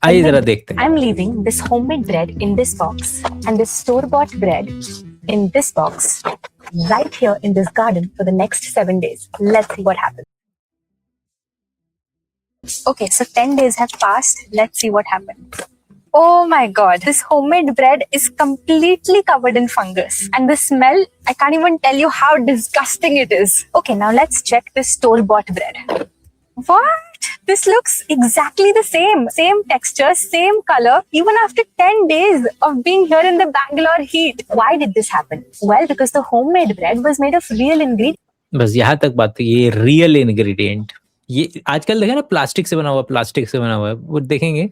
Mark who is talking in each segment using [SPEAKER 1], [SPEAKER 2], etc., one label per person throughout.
[SPEAKER 1] आइए जरा देखते हैं।
[SPEAKER 2] I'm leaving this homemade bread in this box and this store-bought bread in this box right here in this garden for the next 7 days. Let's see what happens. Okay, so 10 days have passed. Let's see what happened. Oh my god, this homemade bread is completely covered in fungus. And the smell, I can't even tell you how disgusting it is. Okay, now let's check this store-bought bread. What? This looks exactly the same. Same texture, same color, even after 10 days of being here in the Bangalore heat. Why did this happen? Well, because the homemade bread was made of real ingredients.
[SPEAKER 1] बस यहाँ तक बात है, ये real ingredient. ये आजकल देखे ना, प्लास्टिक से बना हुआ है, वो देखेंगे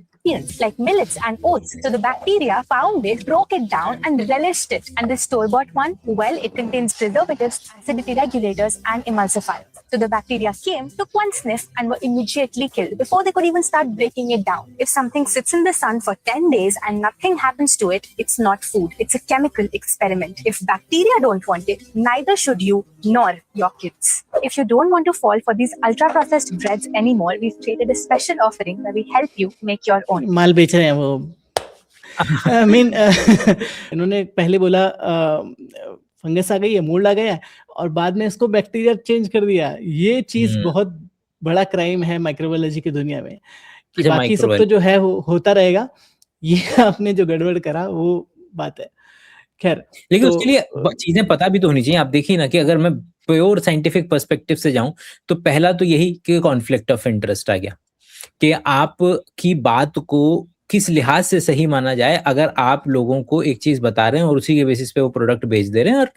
[SPEAKER 2] like millets and oats. So the bacteria found it, broke it down, and relished it. And the store-bought one, well, it contains preservatives, acidity regulators, and emulsifiers. So the bacteria came, took one sniff, and were immediately killed before they could even start breaking it down. If something sits in the sun for 10 days and nothing happens to it, it's not food. It's a chemical experiment. If bacteria don't want it, neither should you nor your kids. If you don't want to fall for these ultra-processed breads anymore, we've created a special offering where we help you make your own.
[SPEAKER 3] माल बेच रहे हैं वो। I mean, इन्होंने पहले बोला fungus आ गई है, mould आ गया है, और बाद में इसको बैक्टीरिया चेंज कर दिया। ये चीज बहुत बड़ा क्राइम है माइक्रोबायोलॉजी की दुनिया में, कि बाकी सब तो जो है होता रहेगा, ये आपने जो गड़बड़ करा वो बात है। खैर,
[SPEAKER 1] लेकिन उसके लिए चीजें पता भी तो होनी चाहिए। आप देखिए ना कि अगर मैं प्योर साइंटिफिक पर्सपेक्टिव से जाऊं तो पहला तो यही कि कॉन्फ्लिक्ट ऑफ इंटरेस्ट आ गया, कि आप की बात को किस लिहाज से सही माना जाए। अगर आप लोगों को एक चीज बता रहे हैं और उसी के बेसिस पे वो प्रोडक्ट बेच दे रहे हैं, और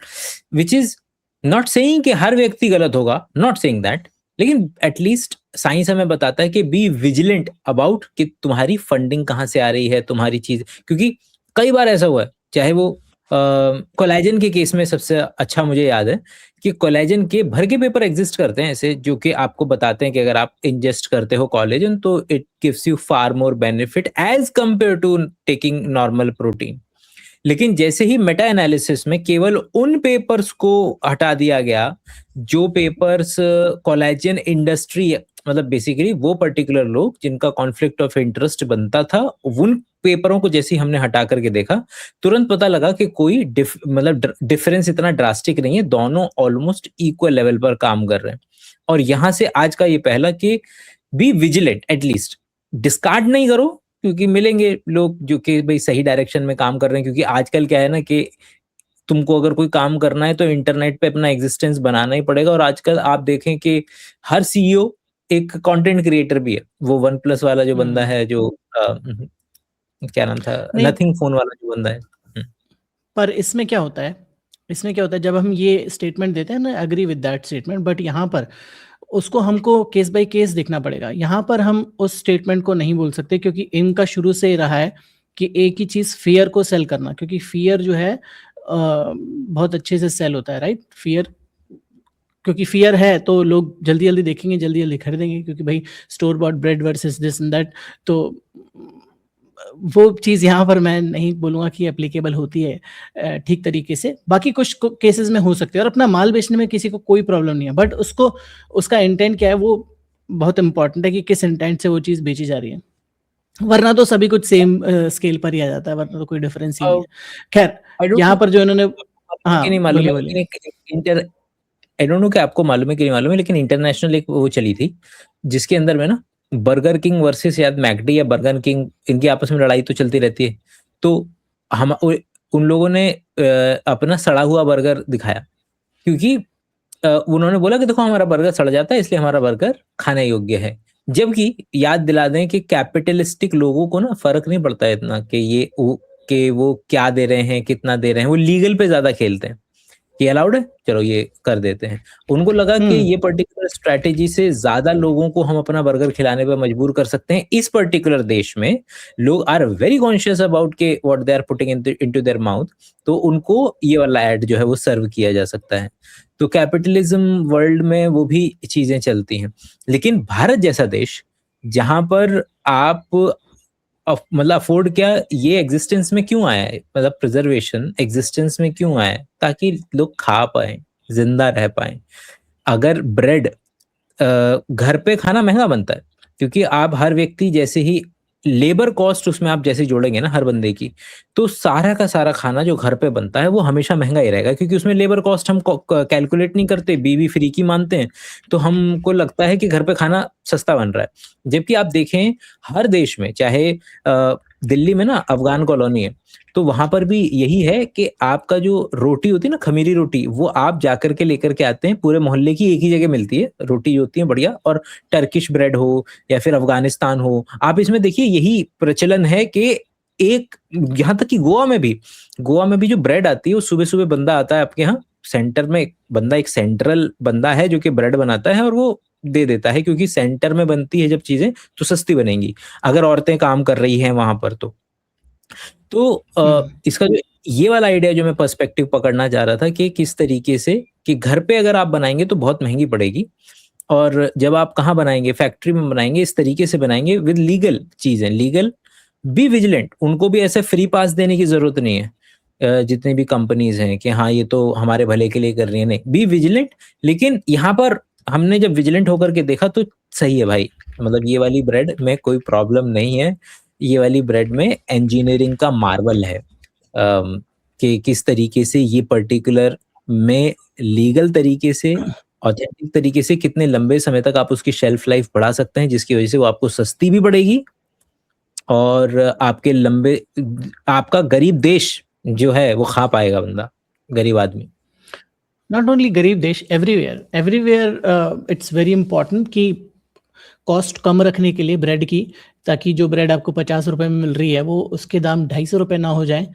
[SPEAKER 1] विच इज नॉट सेइंग कि हर व्यक्ति गलत होगा, नॉट सेइंग दैट, लेकिन एटलीस्ट साइंस हमें बताता है कि बी विजिलेंट अबाउट कि तुम्हारी फंडिंग कहाँ से आ रही है, तुम्हारी चीज। क्योंकि कई बार ऐसा हुआ है, चाहे वो कोलेजन के केस में सबसे अच्छा मुझे याद है कि कोलेजन के भर के पेपर एग्जिस्ट करते हैं ऐसे, जो कि आपको बताते हैं कि अगर आप इंजेस्ट करते हो कोलेजन तो it gives you far more benefit as compared to taking normal protein. लेकिन जैसे ही मेटा एनालिसिस में केवल उन पेपर्स को हटा दिया गया जो पेपर्स कोलेजन इंडस्ट्री, मतलब बेसिकली वो पर्टिकुलर लोग जिनका कॉन्फ्लिक्ट ऑफ इंटरेस्ट बनता था, उन पेपरों को जैसे ही हमने हटा करके देखा, तुरंत पता लगा कि कोई मतलब डिफरेंस इतना ड्रास्टिक नहीं है, दोनों ऑलमोस्ट इक्वल लेवल पर काम कर रहे हैं। और यहां से आज का ये पहला कि बी विजिलेंट, एटलीस्ट डिस्कार्ड नहीं करो, क्योंकि मिलेंगे लोग जो कि भाई सही डायरेक्शन में काम कर रहे हैं। क्योंकि आजकल क्या है ना कि तुमको अगर कोई काम करना है तो इंटरनेट पे अपना एग्जिस्टेंस बनाना ही पड़ेगा। और आजकल आप देखें कि हर सीईओ एक कंटेंट क्रिएटर भी है। वो वन प्लस वाला जो बंदा है, जो क्या नाम था, नथिंग फोन वाला जो बंदा है।
[SPEAKER 3] पर इसमें क्या होता है जब हम ये स्टेटमेंट देते हैं ना, agree with that statement, but यहाँ पर उसको हमको केस बाय केस देखना पड़ेगा। यहाँ पर हम उस स्टेटमेंट को नहीं बोल सकते, क्योंकि इनका शुरू से रहा है कि एक ही चीज फियर को सेल करना, क्योंकि फियर जो है बहुत अच्छे से सेल होता है, राइट। फियर, क्योंकि फियर है तो लोग जल्दी जल्दी देखेंगे, जल्दी जल्दी खरीदेंगे, क्योंकि भाई store bot bread versus this and that. तो वो चीज़ यहाँ पर मैं नहीं बोलूँगा कि एप्लीकेबल होती है ठीक तरीके से। बाकी कुछ केसेस में हो सकते हैं, और अपना माल बेचने में किसी को कोई प्रॉब्लम नहीं है, बट उसको उसका इंटेंट क्या है वो बहुत इंपॉर्टेंट है, कि किस इंटेंट से वो चीज़ बेची जा रही है। वरना तो सभी कुछ सेम स्केल पर ही आ जाता है, वरना तो कोई डिफरेंस ही नहीं है। खैर, यहाँ पर जो इन्होंने
[SPEAKER 1] आई डोंट नो कि आपको मालूम है कि नहीं मालूम है, लेकिन इंटरनेशनल एक वो चली थी जिसके अंदर में ना बर्गर किंग वर्सेस याद मैकडी या बर्गर किंग, इनकी आपस में लड़ाई तो चलती रहती है। तो हम उन लोगों ने अपना सड़ा हुआ बर्गर दिखाया, क्योंकि उन्होंने बोला कि देखो हमारा बर्गर सड़ जाता है, इसलिए हमारा बर्गर खाने योग्य है। जबकि याद दिला दें कि कैपिटलिस्टिक लोगों को ना फर्क नहीं पड़ता है इतना कि वो क्या दे रहे हैं, कितना दे रहे हैं। वो लीगल पे ज्यादा खेलते हैं कि अलाउड है, चलो ये कर देते हैं। उनको लगा कि ये पर्टिकुलर स्ट्रैटेजी से ज्यादा लोगों को हम अपना बर्गर खिलाने पर मजबूर कर सकते हैं। इस पर्टिकुलर देश में लोग आर वेरी कॉन्शियस अबाउट के what they are putting into their mouth, तो उनको ये वाला एड जो है वो सर्व किया जा सकता है। तो कैपिटलिज्म वर्ल्ड में वो भी चीजें चलती हैं। लेकिन भारत जैसा देश जहां पर आप मतलब अफोर्ड क्या, ये एग्जिस्टेंस में क्यों आया है, मतलब प्रिजर्वेशन एग्जिस्टेंस में क्यों आया है, ताकि लोग खा पाए, जिंदा रह पाए। अगर ब्रेड घर पे खाना महंगा बनता है, क्योंकि आप हर व्यक्ति जैसे ही लेबर कॉस्ट उसमें आप जैसे जोड़ेंगे ना हर बंदे की, तो सारा का सारा खाना जो घर पे बनता है वो हमेशा महँगा ही रहेगा, क्योंकि उसमें लेबर कॉस्ट हम कैलकुलेट नहीं करते, बीवी फ्री की मानते हैं, तो हमको लगता है कि घर पे खाना सस्ता बन रहा है। जबकि आप देखें हर देश में, चाहे दिल्ली में ना अफ़गान कॉलोनी है, तो वहाँ पर भी यही है कि आपका जो रोटी होती है ना, खमीरी रोटी, वो आप जाकर के लेकर के आते हैं, पूरे मोहल्ले की एक ही जगह मिलती है, रोटी जो होती है बढ़िया, और टर्किश ब्रेड हो या फिर अफ़गानिस्तान हो, आप इसमें देखिए यही प्रचलन है कि एक, यहाँ तक कि गोवा में भी जो ब्रेड आती है, वो सुबह-सुबह बंदा आता है आपके यहाँ, सेंटर में एक सेंट्रल बंदा है जो कि ब्रेड बनाता है और वो दे देता है, क्योंकि सेंटर में बनती है जब चीज़ें, तो सस्ती बनेंगी, अगर औरतें काम कर रही हैं वहाँ पर तो। तो इसका जो ये वाला आइडिया जो मैं पर्सपेक्टिव पकड़ना चाह रहा था कि किस तरीके से कि घर पे अगर आप बनाएँगे तो बहुत महँगी पड़ेगी, और जब आप कहाँ बनाएँगे, फैक्ट्री में बनाएँगे, इस तरीके से बनाएँगे विद लीगल चीज़ें, लीगल, बी विजिलेंट, उनको भी ऐसे फ्री पास देने की ज़रूरत नहीं है। जितनी भी कंपनीज़ हैं कि हाँ, ये तो हमारे भले के लिए कर रही है, नहीं, बी विजिलेंट। लेकिन यहाँ पर हमने जब विजिलेंट होकर के देखा तो सही है भाई, मतलब ये वाली ब्रेड में कोई प्रॉब्लम नहीं है, ये वाली ब्रेड में इंजीनियरिंग का मार्वल है। कि किस तरीके से ये पर्टिकुलर में लीगल तरीके से, ऑथेंटिक तरीके से कितने लंबे समय तक आप उसकी शेल्फ लाइफ बढ़ा सकते हैं, जिसकी वजह से वो आपको सस्ती भी पड़ेगी और आपके आपका गरीब देश जो है वो खा पाएगा बंदा, गरीब आदमी।
[SPEAKER 3] नॉट ओनली गरीब देश, एवरीवेयर इट्स वेरी इंपॉर्टेंट कि कॉस्ट कम रखने के लिए ब्रेड की, ताकि जो ब्रेड आपको 50 रुपए में मिल रही है वो उसके दाम 250 रुपए ना हो जाए,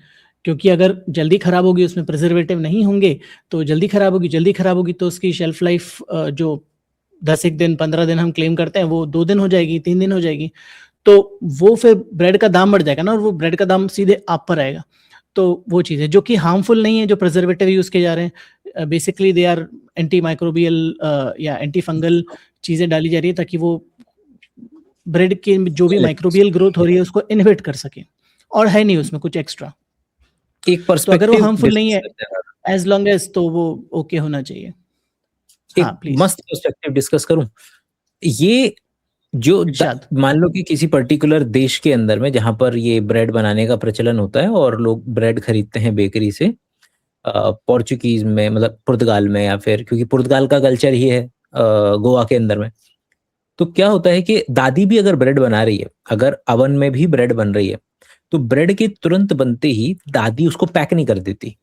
[SPEAKER 3] क्योंकि अगर जल्दी खराब होगी, उसमें प्रिजर्वेटिव नहीं होंगे तो जल्दी खराब होगी तो उसकी शेल्फ लाइफ जो 10 एक दिन 15 दिन हम क्लेम करते हैं वो 2 दिन हो जाएगी, 3 दिन हो जाएगी, तो वो फिर ब्रेड का दाम बढ़ जाएगा ना, और वो ब्रेड का दाम सीधे आप पर आएगा। तो वो चीज़ है जो कि हार्मफुल नहीं है, जो प्रिजर्वेटिव यूज किए जा रहे हैं, basically they are anti microbial या एंटी फंगल चीजें डाली जा रही है, ताकि वो ब्रेड के जो भी माइक्रोबियल ग्रोथ हो रही है उसको इनहिबिट कर सके, और है नहीं उसमें कुछ एक्स्ट्रा।
[SPEAKER 1] एक
[SPEAKER 3] तो अगर वो
[SPEAKER 1] पर्सपेक्टिव
[SPEAKER 3] हार्मफुल नहीं है, एज लॉन्ग एज, तो वो ओके होना चाहिए। हाँ,
[SPEAKER 1] एक
[SPEAKER 3] प्लीज।
[SPEAKER 1] मस्त पर्सपेक्टिव डिस्कस करूं। ये जो मान लो कि किसी पर्टिकुलर देश के अंदर में जहां पर ये ब्रेड बनाने का प्रचलन होता है और लोग ब्रेड खरीदते हैं बेकरी से, पोर्चुगीज में, मतलब पुर्तगाल में, या फिर क्योंकि पुर्तगाल का कल्चर ही है गोवा के अंदर में, तो क्या होता है कि दादी भी अगर ब्रेड बना रही है, अगर अवन में भी ब्रेड बन रही है, तो ब्रेड के तुरंत बनते ही दादी उसको पैक नहीं कर देती।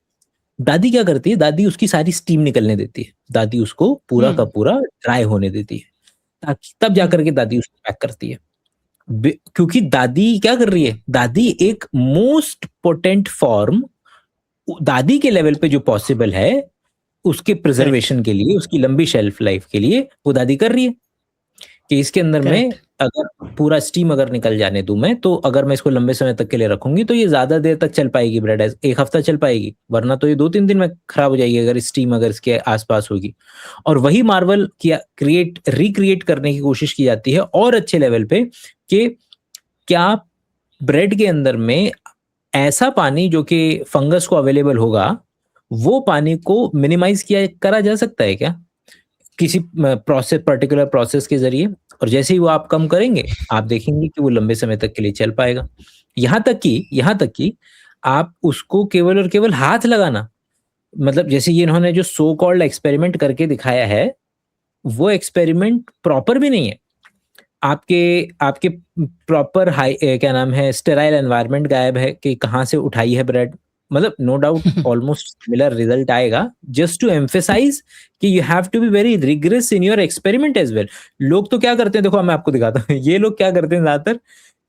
[SPEAKER 1] दादी क्या करती है, दादी उसकी सारी स्टीम निकलने देती है, दादी उसको पूरा का पूरा ड्राई होने देती है, ताकि तब जाकर के दादी उसको पैक करती है। क्योंकि दादी क्या कर रही है, दादी एक मोस्ट पोटेंट फॉर्म दादी के लेवल पे जो पॉसिबल है उसके प्रिजर्वेशन के लिए, उसकी लंबी शेल्फ लाइफ के लिए वो दादी कर रही है कि इसके अंदर में अगर पूरा स्टीम अगर निकल जाने दूं मैं, तो अगर मैं इसको लंबे समय तक के लिए रखूंगी तो ये ज्यादा देर तक चल पाएगी ब्रेड, 1 हफ्ता चल पाएगी, वरना तो ये 2-3 दिन में खराब हो जाएगी अगर स्टीम अगर इसके आसपास होगी। और वही मार्वल किया रिक्रिएट करने की कोशिश की जाती है और अच्छे लेवल पे कि क्या ब्रेड के अंदर में ऐसा पानी जो कि फंगस को अवेलेबल होगा, वो पानी को मिनिमाइज करा जा सकता है क्या किसी पर्टिकुलर प्रोसेस के जरिए, और जैसे ही वो आप कम करेंगे आप देखेंगे कि वो लंबे समय तक के लिए चल पाएगा। यहाँ तक कि आप उसको केवल और केवल हाथ लगाना, मतलब जैसे ये इन्होंने जो सो कॉल्ड एक्सपेरिमेंट करके दिखाया है, वो एक्सपेरिमेंट प्रॉपर भी नहीं है। आपके प्रॉपर क्या नाम है, स्टेराइल एनवायरनमेंट गायब है कि कहाँ से उठाई है ब्रेड, मतलब no doubt almost similar result आएगा, जस्ट टू एम्फेसाइज कि you have to be very rigorous in your experiment as well. लोग तो क्या करते हैं, देखो मैं आपको दिखाता हूँ, ये लोग क्या करते हैं ज्यादातर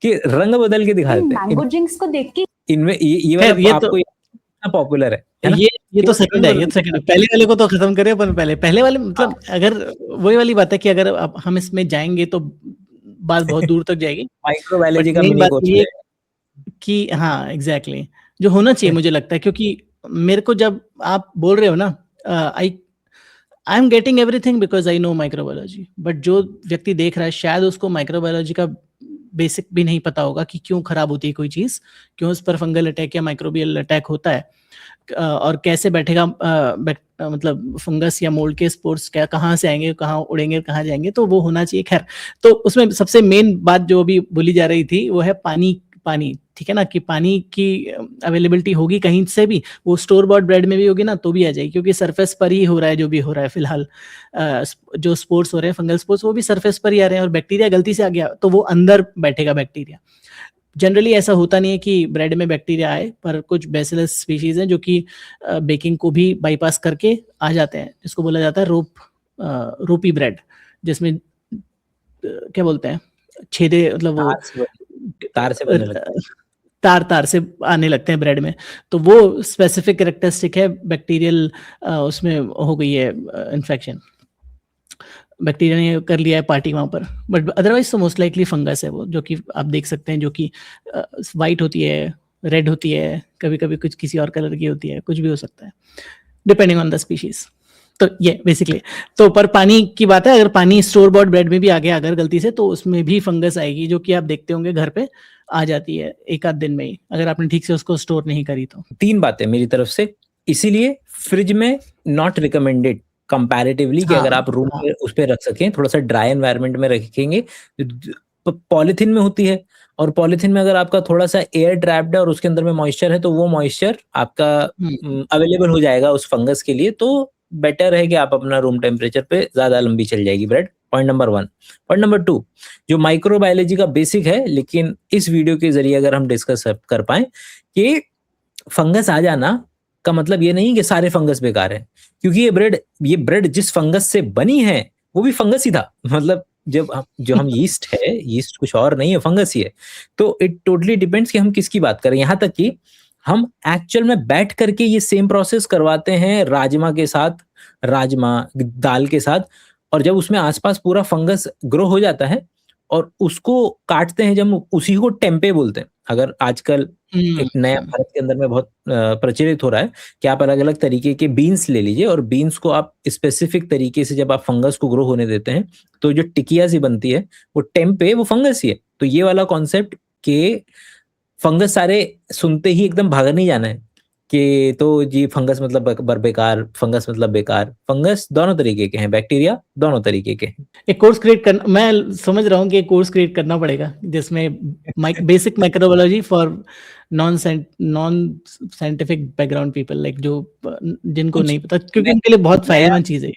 [SPEAKER 1] कि रंग बदल के दिखा देते हैं।
[SPEAKER 2] मैंगो ड्रिंक्स को देख के
[SPEAKER 1] इनमें ये वाला आपको इतना पॉपुलर है ना?
[SPEAKER 3] ये तो सेकंड है, पहले वाले को तो खत्म करें, पर पहले वाले मतलब अगर वही वाली बात है कि अगर हम इसमें जाएंगे तो बात बहुत दूर तक जाएगी।
[SPEAKER 1] माइक्रोबायोलॉजी का मिनी कोर्स
[SPEAKER 3] कि हाँ एग्जैक्टली जो होना चाहिए मुझे लगता है, क्योंकि मेरे को जब आप बोल रहे हो ना, I am getting everything because I know microbiology, but जो व्यक्ति देख रहा है शायद उसको माइक्रोबायोलॉजी का बेसिक भी नहीं पता होगा कि क्यों खराब होती है कोई चीज, क्यों उस पर फंगल अटैक या माइक्रोबियल अटैक होता है, और कैसे बैठेगा मतलब फंगस या मोल्ड के स्पोर्स क्या कहाँ से आएंगे, कहाँ उड़ेंगे, कहाँ जाएंगे, तो वो होना चाहिए। खैर, तो उसमें सबसे मेन बात जो अभी बोली जा रही थी वो है पानी। पानी ठीक है ना, कि पानी की अवेलेबिलिटी होगी कहीं से भी, वो स्टोर बॉट ब्रेड में भी होगी ना तो भी आ जाएगी, क्योंकि सरफेस पर ही हो रहा है जो भी हो रहा है फिलहाल। जो स्पोर्ट्स हो रहे हैं फंगल स्पोर्ट्स वो भी सरफेस पर ही आ रहे हैं, और बैक्टीरिया गलती से आ गया तो वो अंदर बैठेगा बैक्टीरिया। जनरली ऐसा होता नहीं है कि ब्रेड में बैक्टीरिया आए, पर कुछ बैसिलस स्पीशीज हैं जो कि बेकिंग को भी बाईपास करके आ जाते हैं, जिसको बोला जाता है रोपी ब्रेड, जिसमें क्या बोलते हैं छेदे, मतलब वो
[SPEAKER 1] तार से बनने लगते हैं,
[SPEAKER 3] तार से आने लगते हैं ब्रेड में। तो वो स्पेसिफिक कैरेक्टरिस्टिक है बैक्टीरियल, उसमें हो गई है इन्फेक्शन, बैक्टीरिया ने कर लिया है पार्टी वहाँ पर। बट अदरवाइज तो मोस्ट लाइकली फंगस है वो, जो कि आप देख सकते हैं, जो कि वाइट होती है, रेड होती है, कभी कभी कुछ किसी और कलर की होती है, कुछ भी हो सकता है डिपेंडिंग ऑन द स्पीशीज। तो ये बेसिकली, तो पर पानी की बात है, अगर पानी स्टोर बॉट ब्रेड में भी आ गया अगर गलती से, तो उसमें भी फंगस आएगी, जो कि आप देखते होंगे घर पे आ जाती है एक आध दिन में ही, अगर आपने ठीक से उसको स्टोर नहीं करी तो।
[SPEAKER 1] 3 बातें मेरी तरफ से, इसीलिए फ्रिज में नॉट रिकमेंडेड कंपैरेटिवली, कि अगर आप रूम में उस पे रख सकें, थोड़ा सा ड्राई एनवायरनमेंट में रखेंगे। पॉलिथीन में होती है, और पॉलिथीन में अगर आपका थोड़ा सा एयर ट्रैप्ड है और उसके अंदर में मॉइस्चर है, तो वो मॉइस्चर आपका अवेलेबल हो जाएगा उस फंगस के लिए, तो बेटर है कि आप अपना रूम टेम्परेचर पे ज्यादा लंबी चल जाएगी bread. Point number 1। Point number 2, जो माइक्रोबायोलॉजी का बेसिक है, लेकिन इस वीडियो के जरिए अगर हम डिस्कस कर पाए, कि फंगस आ जाना का मतलब ये नहीं कि सारे फंगस बेकार है, क्योंकि ये ब्रेड जिस फंगस से बनी है वो भी फंगस ही था। मतलब जो हम यीस्ट है, यीस्ट कुछ और नहीं है, फंगस ही है। तो इट टोटली डिपेंड्स कि हम किसकी बात करें। यहाँ तक कि हम एक्चुअल में बैठ करके ये सेम प्रोसेस करवाते हैं राजमा के साथ, राजमा दाल के साथ, और जब उसमें आसपास पूरा फंगस ग्रो हो जाता है और उसको काटते हैं, जब उसी को टेम्पे बोलते हैं। अगर आजकल एक नया भारत के अंदर में बहुत प्रचलित हो रहा है कि आप अलग अलग तरीके के बीन्स ले लीजिए, और बीन्स को आप स्पेसिफिक तरीके से जब आप फंगस को ग्रो होने देते हैं, तो जो टिकिया सी बनती है वो टेम्पे, वो फंगस ही है। तो ये वाला कॉन्सेप्ट के फंगस सारे सुनते ही एकदम भाग नहीं जाना है कि तो जी फंगस मतलब बेकार, फंगस मतलब बेकार। फंगस दोनों तरीके के हैं, बैक्टीरिया दोनों तरीके के हैं।
[SPEAKER 3] एक कोर्स क्रिएट करना, मैं समझ रहा हूँ कि एक कोर्स क्रिएट करना पड़ेगा जिसमें basic microbiology for non scientific background people, like जो जिनको नहीं पता, क्योंकि उनके लिए बहुत फायदेमंद चीज है।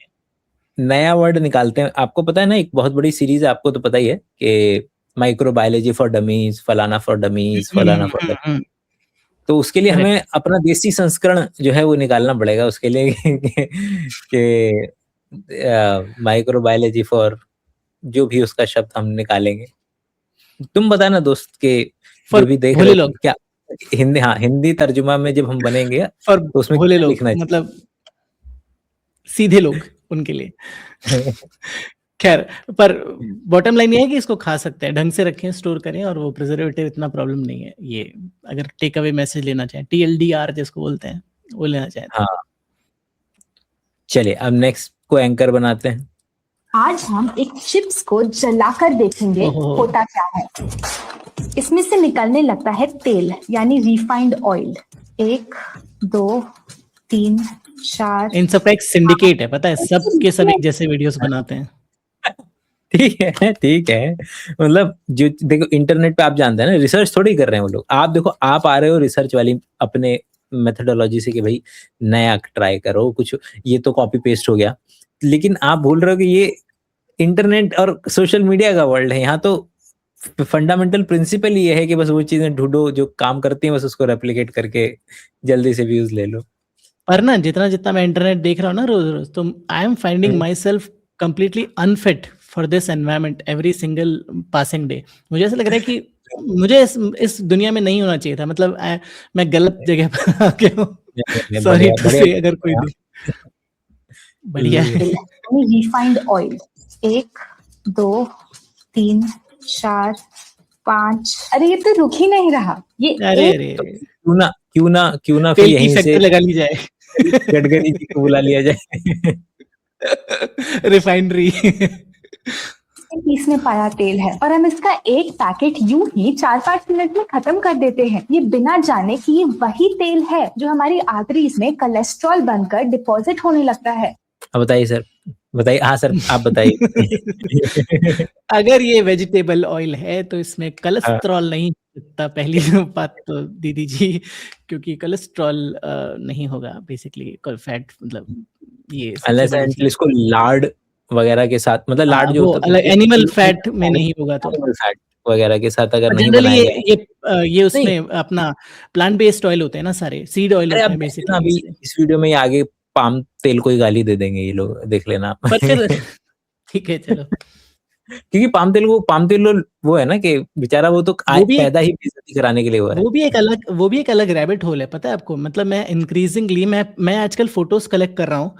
[SPEAKER 1] नया वर्ड निकालते हैं। आपको पता है ना, एक बहुत बड़ी सीरीज है, आपको तो पता ही है कि माइक्रोबायोलॉजी फॉर डमीज, फलाना फॉर डमीज, फलाना फॉर डमीज। तो उसके लिए हमें अपना देसी संस्करण जो है वो निकालना पड़ेगा उसके लिए कि माइक्रोबायोलॉजी फॉर जो भी उसका शब्द हम निकालेंगे। तुम बताना दोस्त के जो भी देख रहे हो क्या हिंदी, हाँ हिंदी तर्जुमा में जब हम बनेंगे तो उसमें
[SPEAKER 3] भोले लोग
[SPEAKER 1] लिखना
[SPEAKER 3] मतलब सीधे लोग उनके लिए। खैर, पर बॉटम लाइन ये है कि इसको खा सकते हैं, ढंग से रखें, स्टोर करें, और वो प्रिजर्वेटिव इतना प्रॉब्लम नहीं है। ये अगर टेक अवे मैसेज लेना चाहें, TLDR जिसको बोलते हैं, वो लेना चाहें।
[SPEAKER 1] हाँ, चलिए अब नेक्स्ट को एंकर बनाते हैं।
[SPEAKER 2] आज हम एक चिप्स को जलाकर देखेंगे होता क्या है। इसमें से निकलने लगता है तेल, यानी रिफाइंड ऑयल। 1 2 3 4।
[SPEAKER 3] इन सब का एक सिंडिकेट है, पता है, सब के सब एक जैसे वीडियोस बनाते हैं।
[SPEAKER 1] ठीक है, मतलब जो देखो इंटरनेट पे आप जानते हैं ना, रिसर्च थोड़ी कर रहे हैं वो लोग। आप देखो, आप आ रहे हो रिसर्च वाली अपने मेथोडोलॉजी से कि भाई नया ट्राई करो कुछ, ये तो कॉपी पेस्ट हो गया। लेकिन आप भूल रहे हो कि ये इंटरनेट और सोशल मीडिया का वर्ल्ड है। यहाँ तो फंडामेंटल प्रिंसिपल ये है कि बस वो चीजें ढूंढो जो काम करती हैं, बस उसको रेप्लिकेट करके जल्दी से व्यूज ले लो।
[SPEAKER 3] पर ना जितना मैं इंटरनेट देख रहा हूँ ना रोज रोज, तो I am finding my self completely unfit for this environment every single passing day. मुझे ऐसा लग रहा है कि मुझे इस दुनिया में नहीं होना चाहिए था। मतलब मैं गलत जगह पर आ गया हूँ। सॉरी टू से, अगर कोई बढ़िया है।
[SPEAKER 2] Refined oil 1 2 3 4 5। अरे ये तो रुक ही नहीं रहा। ये
[SPEAKER 3] अरे
[SPEAKER 1] क्यों ना फिर यहीं से
[SPEAKER 3] लगा ली जाए,
[SPEAKER 1] गडकरी जी को बुला लिया जाए।
[SPEAKER 3] रिफाइनरी।
[SPEAKER 2] पीस में पाया तेल है और हम इसका एक पैकेट यूं ही 4-5 मिनट में खत्म कर देते हैं, ये बिना जाने कि ये वही तेल है जो हमारी आर्टरीज में कोलेस्ट्रॉल बनकर डिपॉजिट होने लगता है।
[SPEAKER 1] अब बताइए सर, बताइए। हाँ सर, आप बताइए।
[SPEAKER 3] अगर ये वेजिटेबल ऑयल है तो इसमें
[SPEAKER 1] हाँ,
[SPEAKER 3] कोलेस्ट्रॉल नहीं हो सकता, पहली बात तो दीदी जी, क्योंकि कोलेस्ट्रॉल नहीं होगा बेसिकली, फैट मतलब ये सबसे
[SPEAKER 1] अनलेस
[SPEAKER 3] बड़ी
[SPEAKER 1] एंड
[SPEAKER 3] चीज।
[SPEAKER 1] इसको लार्ड वगैरह के साथ, मतलब लार्ड जो
[SPEAKER 3] वो
[SPEAKER 1] होता
[SPEAKER 3] अलग
[SPEAKER 1] है
[SPEAKER 3] एनिमल फैट में नहीं होगा तो।
[SPEAKER 1] एनिमल फैट वगैरह के साथ अगर नहीं
[SPEAKER 3] जनरली
[SPEAKER 1] बनाया गया
[SPEAKER 3] ये
[SPEAKER 1] नहीं।
[SPEAKER 3] उसमें अपना प्लांट बेस्ड ऑयल होते हैं ना, सारे सीड ऑयल
[SPEAKER 1] अरे
[SPEAKER 3] होते
[SPEAKER 1] आप
[SPEAKER 3] हैं
[SPEAKER 1] देख लेना
[SPEAKER 3] बेसिकली
[SPEAKER 1] अभी
[SPEAKER 3] इससे।
[SPEAKER 1] इस वीडियो में, ये आगे पाम तेल को ही गाली दे देंगे ये लोग, देख लेना आप।
[SPEAKER 3] पर फिर ठीक है चलो,
[SPEAKER 1] क्योंकि पाम तेल वो है ना कि बेचारा वो तो
[SPEAKER 3] वो भी
[SPEAKER 1] पैदा ही बेइज्जती कराने के लिए हुआ है।
[SPEAKER 3] वो भी एक अलग रैबिट होल है, पता है आपको। मतलब मैं इंक्रीजिंगली मैं आजकल फोटोज कलेक्ट कर रहा हूँ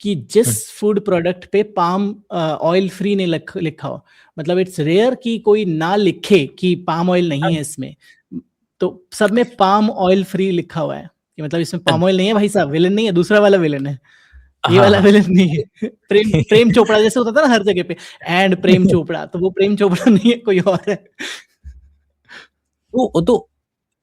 [SPEAKER 3] कि जिस फूड प्रोडक्ट पे पाम ऑयल फ्री नहीं लिखा हो, मतलब इट्स रेयर कि कोई ना लिखे कि पाम ऑयल नहीं है इसमें, तो सब में पाम ऑयल फ्री लिखा हुआ है कि मतलब इसमें पाम ऑयल नहीं है भाई साहब, विलन नहीं है, दूसरा वाला विलन है, ये
[SPEAKER 1] हाँ
[SPEAKER 3] वाला
[SPEAKER 1] हाँ।
[SPEAKER 3] विलन नहीं है। प्रेम चोपड़ा जैसे होता था ना हर जगह पे, एंड प्रेम चोपड़ा, तो वो प्रेम चोपड़ा नहीं है, कोई और है।
[SPEAKER 1] वो तो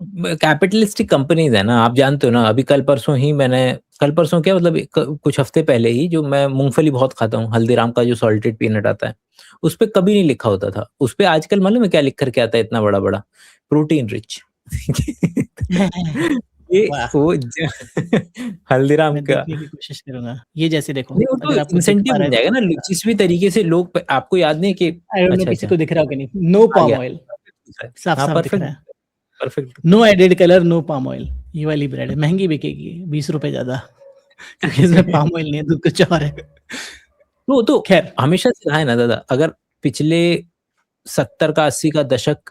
[SPEAKER 1] कैपिटलिस्टिक कंपनीज है ना, आप जानते हो ना। अभी कल परसों क्या मतलब कुछ हफ्ते पहले ही, जो मैं मूंगफली बहुत खाता हूँ, हल्दीराम का जो सॉल्टेड पीनट आता है, उस पे कभी नहीं लिखा होता था। उस पे आजकल मालूम है क्या लिख करके आता है, इतना बड़ा बड़ा, प्रोटीन रिच। ये
[SPEAKER 3] वाह,
[SPEAKER 1] वो हल्दीराम
[SPEAKER 3] मैं
[SPEAKER 1] का।
[SPEAKER 3] देखने की कोशिश करूंगा। ये जैसे देखो,
[SPEAKER 1] नहीं, वो तो
[SPEAKER 3] अगर आपको दिख
[SPEAKER 1] इंसेंटिव
[SPEAKER 3] पा रहा
[SPEAKER 1] बन
[SPEAKER 3] है
[SPEAKER 1] जाएगा
[SPEAKER 3] तो,
[SPEAKER 1] ना जिस भी तरीके से लोग, आपको याद नहीं कि
[SPEAKER 3] आई डोंट नो
[SPEAKER 1] अच्छा
[SPEAKER 3] किसी
[SPEAKER 1] अच्छा
[SPEAKER 3] को दिख रहा हो कि नहीं, नो
[SPEAKER 1] आ
[SPEAKER 3] पाम
[SPEAKER 1] गया।
[SPEAKER 3] ऑयल,
[SPEAKER 1] हाँ
[SPEAKER 3] साफ-साफ दिख
[SPEAKER 1] परफेक्ट,
[SPEAKER 3] रहा है।
[SPEAKER 1] Perfect.
[SPEAKER 3] No added colour, no palm oil, ये वाली ब्रेड है, महँगी बिकेगी, 20 रुपए ज़्यादा, क्योंकि इसमें पाम ऑयल नहीं है, तो कुछ और है।
[SPEAKER 1] तो
[SPEAKER 3] खैर,
[SPEAKER 1] हमेशा से रहा है ना दादा। अगर पिछले 70 का 80 का दशक,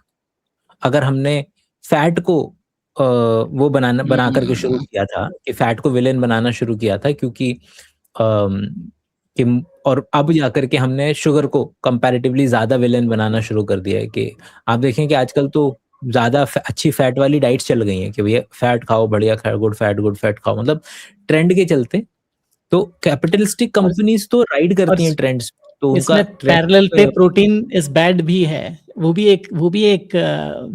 [SPEAKER 1] अगर हमने फैट को वो बना करके शुरू किया था कि फैट को विलेन बनाना शुरू किया था, क्योंकि कि और अब जाकर के हमने शुगर को कंपैरेटिवली ज़्यादा विलेन बनाना शुरू कर दिया है। कि आप देखें कि आजकल तो ज़्यादा अच्छी फैट वाली डाइट्स चल गई हैं कि भैया फैट खाओ, बढ़िया गुड फैट खाओ, मतलब ट्रेंड के चलते। तो कैपिटलिस्टिक
[SPEAKER 3] और
[SPEAKER 1] कंपनीज तो राइड
[SPEAKER 3] और
[SPEAKER 1] करती हैं ट्रेंड्स, तो उनका
[SPEAKER 3] इसमें पैरेलल पे प्रोटीन इज बैड भी है, वो भी एक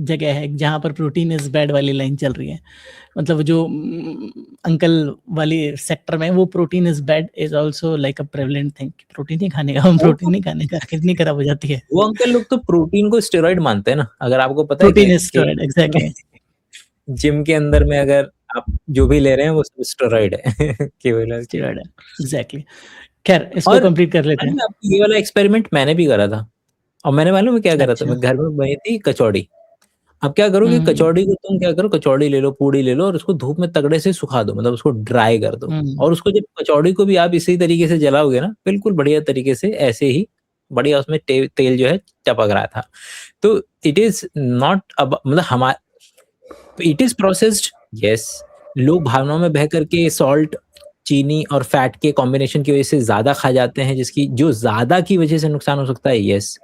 [SPEAKER 3] जगह है जहाँ पर प्रोटीन इज बैड वाली लाइन चल रही है। मतलब जो अंकल वाली सेक्टर में, वो protein is bad is also like a prevalent thing, protein नहीं खाने का, हम
[SPEAKER 1] वो
[SPEAKER 3] प्रोटीन नहीं खाने का, किडनी खराब हो जाती है।
[SPEAKER 1] वो अंकल लोग तो प्रोटीन को स्टेरॉइड मानते हैं ना, अगर आपको पता है
[SPEAKER 3] प्रोटीन इज
[SPEAKER 1] कि
[SPEAKER 3] स्टेरॉइड, एग्जैक्टली।
[SPEAKER 1] जिम के अंदर में अगर आप जो भी ले रहे हैं वो सब स्टेरॉइड है। केवल कि
[SPEAKER 3] स्टेरॉइड है, एग्जैक्टली। खैर, इसको
[SPEAKER 1] और
[SPEAKER 3] कंप्लीट कर लेते हैं।
[SPEAKER 1] मालूम है आपको, ये वाला एक्सपेरिमेंट मैंने भी करा था। और मैंने मालूम है क्या करा था,
[SPEAKER 3] अच्छा।
[SPEAKER 1] मैं घर में बनी थी कचौड़ी। अब क्या करो कि
[SPEAKER 3] हम्म
[SPEAKER 1] कचौड़ी को तुम क्या करो, कचौड़ी ले लो, पूड़ी ले लो, और उसको धूप में तगड़े से सुखा दो, मतलब उसको ड्राई कर दो।
[SPEAKER 3] हम्म
[SPEAKER 1] और उसको जब कचौड़ी को भी आप इसी तरीके से जलाओगे ना, बिल्कुल बढ़िया तरीके से, ऐसे ही बढ़िया उसमें तेल जो है टपक रहा था। तो इट इज नॉट अब मतलब इट इज प्रोसेस्ड, यस। लोग भावनाओं में बह करके सॉल्ट, चीनी और फैट के कॉम्बिनेशन की वजह से ज्यादा खा जाते हैं, जिसकी जो ज्यादा की वजह से नुकसान हो सकता है, यस।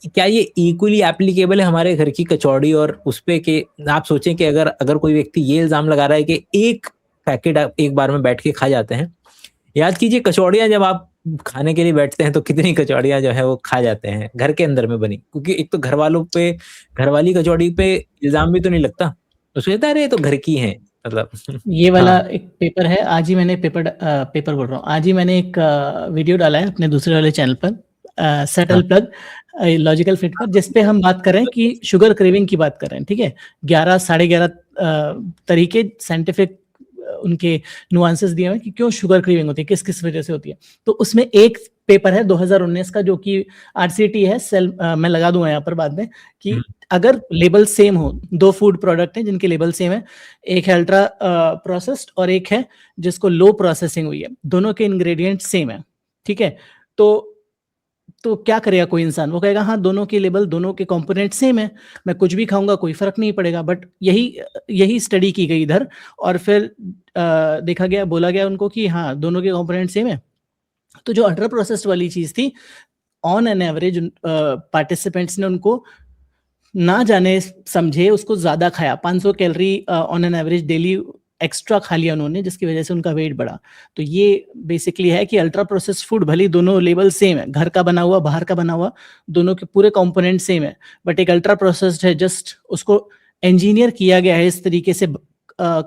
[SPEAKER 1] क्या ये इक्वली एप्लीकेबल है हमारे घर की कचौड़ी और उस पे? कि आप सोचें कि अगर अगर कोई व्यक्ति ये इल्जाम लगा रहा है कि एक पैकेट आप एक बार में बैठ के खा जाते हैं, याद कीजिए कचौड़ियाँ जब आप खाने के लिए बैठते हैं तो कितनी कचौड़ियाँ जो है वो खा जाते हैं घर के अंदर में बनी। क्योंकि एक तो घर वाली कचौड़ी पे इल्जाम भी तो नहीं लगता, उसको कहता है अरे ये तो घर की है, मतलब।
[SPEAKER 3] ये वाला
[SPEAKER 1] हाँ
[SPEAKER 3] एक पेपर है, आज ही मैंने पेपर बोल रहा हूँ, आज ही मैंने एक वीडियो डाला है अपने दूसरे वाले चैनल पर, सटल
[SPEAKER 1] हाँ
[SPEAKER 3] प्लग लॉजिकल फिट पर, जिसपे हम बात कर रहे हैं कि शुगर क्रेविंग की बात कर रहे हैं, ठीक है। 11 साढ़े 11 तरीके साइंटिफिक उनके नुआंसेस दिए हुए हैं कि क्यों शुगर क्रेविंग होती है, किस किस वजह से होती है। तो उसमें एक पेपर है 2019 का, जो कि आरसीटी है, मैं लगा दूंगा यहाँ पर बाद में, कि अगर लेबल सेम हो, दो फूड प्रोडक्ट हैं जिनके लेबल सेम है, एक है अल्ट्रा प्रोसेस्ड और एक है जिसको लो प्रोसेसिंग हुई है, दोनों के इंग्रेडिएंट सेम है, ठीक है। तो क्या करेगा कोई इंसान, वो कहेगा हाँ दोनों के लेबल, दोनों के कंपोनेंट सेम है, मैं कुछ भी खाऊंगा कोई फर्क नहीं पड़ेगा। बट यही स्टडी की गई इधर, और फिर देखा गया, बोला गया उनको कि हाँ दोनों के कंपोनेंट सेम है। तो जो अल्ट्रा प्रोसेस्ड वाली चीज थी, ऑन एन एवरेज पार्टिसिपेंट्स ने उनको ना जाने समझे उसको ज्यादा खाया, 500 calorie on an average daily extra खा लिया उन्होंने जिसकी वजह से उनका वेट बढ़ा। तो ये बेसिकली है कि अल्ट्रा प्रोसेस्ड फूड भले ही दोनों लेवल सेम है, घर का बना हुआ बाहर का बना हुआ दोनों के पूरे कंपोनेंट सेम है, बट एक अल्ट्रा प्रोसेस्ड है, जस्ट उसको इंजीनियर किया गया है इस तरीके से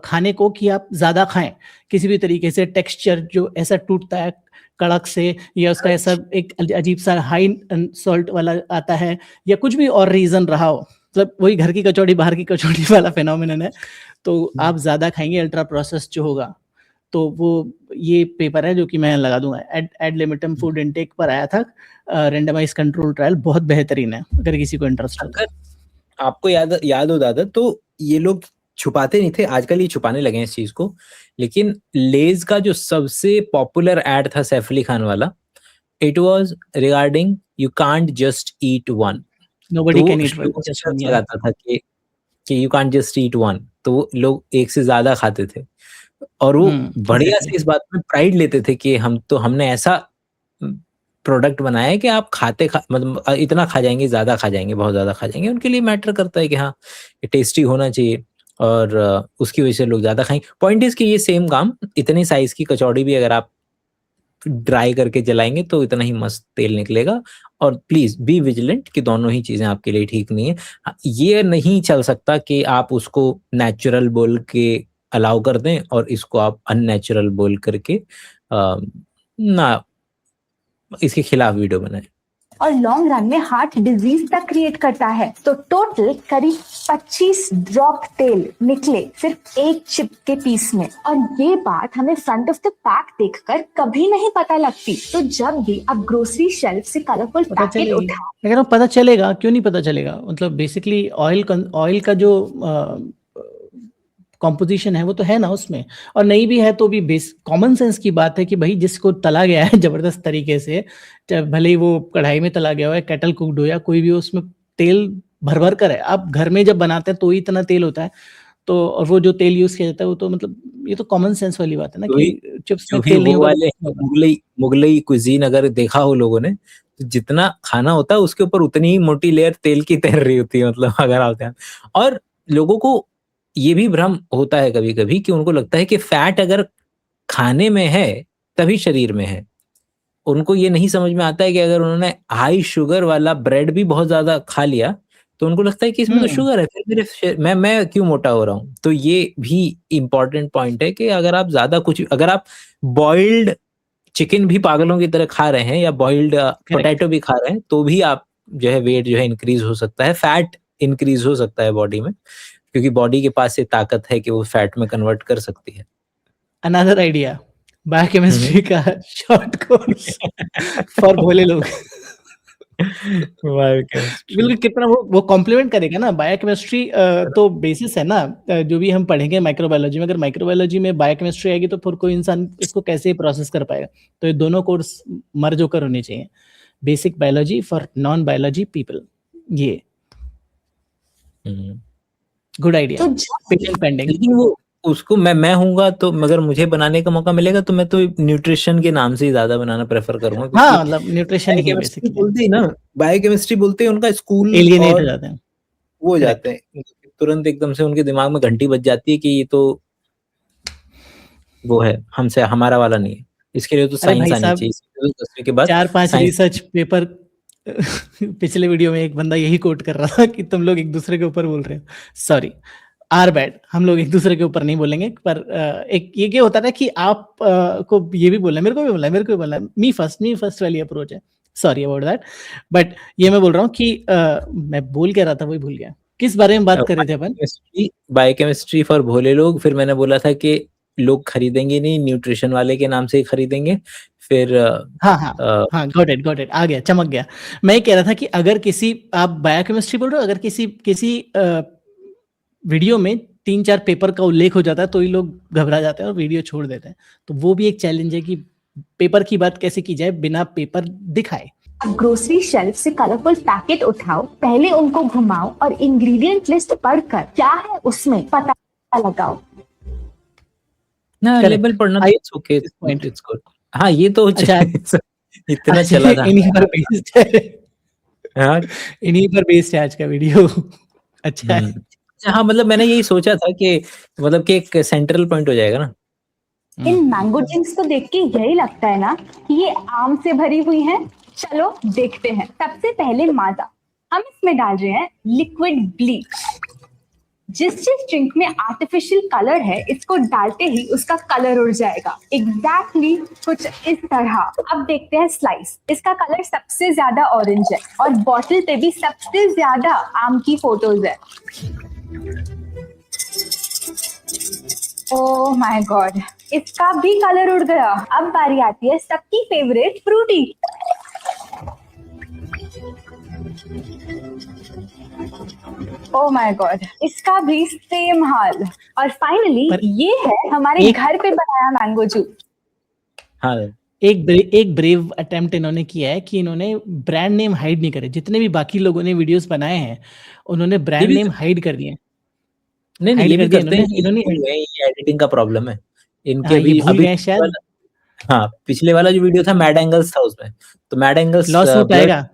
[SPEAKER 3] खाने को कि आप ज्यादा खाएं किसी भी तरीके से। टेक्सचर जो ऐसा टूटता है कड़क से, या उसका ऐसा एक अजीब सा हाई सॉल्ट वाला आता है, या कुछ भी और रीजन रहा हो, मतलब वही घर की कचौड़ी बाहर की कचौड़ी वाला फेनोमेनन है। तो आप ज्यादा खाएंगे अल्ट्रा प्रोसेस जो होगा। तो वो ये पेपर है जो कि मैं लगा दूंगा, एड लिमिटम फूड इनटेक पर आया था, रेंडमाइज कंट्रोल ट्रायल, बहुत बेहतरीन है अगर किसी को इंटरेस्ट हो।
[SPEAKER 1] अगर आपको याद हो दादा, तो ये लोग छुपाते नहीं थे, आजकल ये छुपाने लगे हैं इस चीज को, लेकिन लेज का जो सबसे पॉपुलर एड था सैफ अली खान वाला, it was regarding you can't just eat one.
[SPEAKER 3] Nobody can eat one.
[SPEAKER 1] लगाता था कि you can't just eat one, तो लोग एक से ज्यादा खाते थे, और वो बढ़िया से इस बात में प्राइड लेते थे कि हमने ऐसा प्रोडक्ट बनाया है कि आप मतलब इतना खा जाएंगे, ज्यादा खा जाएंगे, बहुत ज्यादा खा जाएंगे। उनके लिए मैटर करता है कि हाँ ये टेस्टी होना चाहिए, और उसकी वजह से लोग ज्यादा खाएंगे। पॉइंट इज कि ये सेम काम इतने साइज की कचौड़ी भी अगर आप ड्राई करके जलाएंगे तो इतना ही मस्त तेल निकलेगा। और प्लीज बी विजिलेंट कि दोनों ही चीजें आपके लिए ठीक नहीं है। ये नहीं चल सकता कि आप उसको नेचुरल बोल के अलाउ कर दें और इसको आप अननेचुरल बोल करके ना इसके खिलाफ वीडियो बनाएं।
[SPEAKER 2] और लॉन्ग रन में हार्ट डिजीज तक क्रिएट करता है। तो टोटल करीब 25 ड्रॉप तेल निकले सिर्फ एक चिप के पीस में, और ये बात हमें फ्रंट ऑफ द पैक देखकर कभी नहीं पता लगती। तो जब भी आप ग्रोसरी शेल्फ से कलरफुल पैकेट उठाओ,
[SPEAKER 3] पता चलेगा, क्यों नहीं पता चलेगा? मतलब बेसिकली ऑयल का जो कॉम्पोजिशन है वो तो है ना उसमें, और नहीं भी है तो भी कॉमन सेंस की बात है कि भाई जिसको तला गया है जबरदस्त तरीके से, भले ही वो कढ़ाई में तला गया हो या केटल कुक्ड हो या कोई भी, उसमें तेल भर भर कर है। आप घर में जब बनाते हैं तो ही इतना तेल होता है, तो और वो जो तेल यूज किया जाता है वो तो मतलब ये तो कॉमन सेंस वाली बात है ना कि चिप्स में तेल नहीं होगा।
[SPEAKER 1] मुगलई कुजीन अगर देखा हो लोगों ने, तो जितना खाना होता है उसके ऊपर उतनी ही मोटी लेयर तेल की तैर रही होती है, मतलब अगर आप ध्यान। और लोगों को ये भी भ्रम होता है कभी कभी कि उनको लगता है कि फैट अगर खाने में है तभी शरीर में है। उनको ये नहीं समझ में आता है कि अगर उन्होंने हाई शुगर वाला ब्रेड भी बहुत ज्यादा खा लिया तो उनको लगता है कि इसमें तो शुगर है, फिर मैं क्यों मोटा हो रहा हूँ। तो ये भी इंपॉर्टेंट पॉइंट है कि अगर आप ज्यादा अगर आप बॉइल्ड चिकन भी पागलों की तरह खा रहे हैं या बॉइल्ड पोटैटो भी खा रहे हैं तो भी आप जो है वेट जो है इंक्रीज हो सकता है, फैट इंक्रीज हो सकता है बॉडी में, क्योंकि बॉडी के पास ये ताकत है कि वो फैट में कन्वर्ट कर सकती है।
[SPEAKER 3] अनदर आइडिया, बायोकेमिस्ट्री का शॉर्ट कोर्स फॉर भोले लोग। बिल्कुल, कितना वो कॉम्प्लीमेंट करेगा ना बायोकेमिस्ट्री। तो बेसिस है ना जो भी हम पढ़ेंगे माइक्रोबायोलॉजी में, अगर माइक्रोबायोलॉजी में बायोकेमिस्ट्री आएगी तो फिर कोई इंसान इसको कैसे प्रोसेस कर पाएगा। तो ये दोनों कोर्स मर्ज होकर होने चाहिए, basic biology for non biology people. ये गुड आइडिया, पेंडिंग।
[SPEAKER 1] लेकिन वो उसको मैं हूँगा तो अगर मुझे बनाने का मौका मिलेगा तो मैं तो न्यूट्रिशन के नाम से ही ज्यादा बनाना प्रेफर करूंगा।
[SPEAKER 3] हाँ, मतलब न्यूट्रिशन ही बेसिकली
[SPEAKER 1] बोलते ही ना, बायोकेमिस्ट्री बोलते हैं, उनका स्कूल
[SPEAKER 3] एलियनेट हो जाते हैं,
[SPEAKER 1] वो जाते हैं तुरंत, एकदम से उनके दिमाग में घंटी बज जाती है कि ये तो वो है, हमसे हमारा वाला नहीं है। इसके लिए तो साइंस आनी चाहिए। 10वीं के बाद
[SPEAKER 3] 4-5 रिसर्च पेपर पिछले वीडियो में एक बंदा यही कोट कर रहा था कि तुम लोग एक दूसरे के ऊपर बोल रहे हो। सॉरी, आर बैड, हम लोग एक दूसरे के ऊपर नहीं बोलेंगे, पर एक ये क्या होता है कि आप को ये भी बोलना है, मेरे को भी बोलना है, मी फर्स्ट वाली अप्रोच है। सॉरी अबाउट दैट, बट ये मैं बोल रहा हूँ कि मैं बोल क्या रहा था वही भूल गया, किस बारे में बात कर रहे थे अपन?
[SPEAKER 1] बायोकेमिस्ट्री फॉर भोले लोग। फिर मैंने बोला था कि लोग खरीदेंगे नहीं, न्यूट्रिशन वाले के नाम से ही खरीदेंगे। फिर
[SPEAKER 3] हाँ, गॉट इट, आ गया, चमक गया। मैं कह रहा था कि अगर किसी, आप बायोकेमिस्ट्री बोल रहे हो, अगर किसी वीडियो में 3-4 पेपर का उल्लेख हो जाता है तो ही लोग घबरा जाते हैं और वीडियो छोड़ देते हैं। तो वो भी एक चैलेंज है कि पेपर की बात कैसे की जाए बिना पेपर दिखाए।
[SPEAKER 2] अब ग्रोसरी शेल्फ से कलरफुल पैकेट उठाओ, पहले उनको घुमाओ और इंग्रेडिएंट लिस्ट पढ़कर क्या है उसमें पता लगाओ
[SPEAKER 1] ना। लेबल पढ़ना इट्स ओके, इट्स गुड। हाँ, ये तो इतना चला था,
[SPEAKER 3] इन्हीं पर बेस्ड है आज का वीडियो। अच्छा है।
[SPEAKER 1] हाँ, मतलब मैंने यही सोचा था कि मतलब कि एक सेंट्रल पॉइंट हो जाएगा ना।
[SPEAKER 2] इन मैंगो ड्रिंक्स को देख के यही लगता है ना कि ये आम से भरी हुई हैं। चलो देखते हैं। सबसे पहले माजा, हम इसमें डाल रहे हैं लिक्विड ब्लीच। जिस जिस ड्रिंक में आर्टिफिशियल कलर है, इसको डालते ही उसका कलर उड़ जाएगा। एग्जैक्टली कुछ इस तरह। अब देखते हैं स्लाइस। इसका कलर सबसे ज्यादा ऑरेंज है और बॉटल पे भी सबसे ज्यादा आम की फोटोज है। ओह माय गॉड, इसका भी कलर उड़ गया। अब बारी आती है सबकी favourite Frooti. Oh my god, इसका भी सेम हाल। और फाइनली ये है हमारे घर पे बनाया मैंगो जूस।
[SPEAKER 1] हाँ,
[SPEAKER 3] एक ब्रेव अटेम्प्ट इन्होंने किया है कि इन्होंने ब्रांड नेम हाइड नहीं करे। जितने भी बाकी लोगों ने वीडियोस बनाए हैं उन्होंने ब्रांड नेम हाइड कर दिए।
[SPEAKER 1] नहीं ये भी करते हैं,
[SPEAKER 3] इन्होंने
[SPEAKER 1] ये एडिटिंग का प्रॉब्लम है इनके।
[SPEAKER 3] हाँ, ये
[SPEAKER 1] भी
[SPEAKER 3] भूल
[SPEAKER 1] अभी
[SPEAKER 3] गए शायद।
[SPEAKER 1] हाँ, पिछले वाला जो वीडियो था मैड एंगल्स था, उसमें तो मैड एंगल्स
[SPEAKER 3] लॉ सूट आएगा।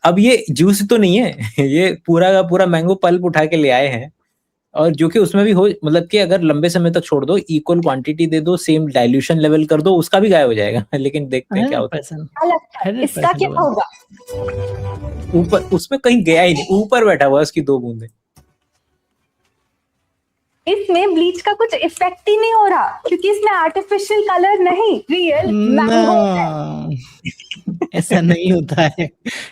[SPEAKER 1] अब ये जूस तो नहीं है, ये पूरा का पूरा मैंगो पल्प उठा के ले आए हैं, और जो कि उसमें भी हो, मतलब कि अगर लंबे समय तक छोड़ दो, इक्वल क्वांटिटी दे दो, सेम डाइल्यूशन लेवल कर दो, उसका भी गायब हो जाएगा। लेकिन देखते हैं क्या होता है।
[SPEAKER 2] इसका क्या होगा?
[SPEAKER 1] ऊपर उसमें कहीं गया ही नहीं, ऊपर बैठा हुआ उसकी 2 बूंदे।
[SPEAKER 2] इसमें ब्लीच का कुछ इफेक्ट ही नहीं हो रहा क्योंकि इसमें आर्टिफिशियल कलर नहीं, रियल मैंगो है।
[SPEAKER 3] ऐसा नहीं होता है।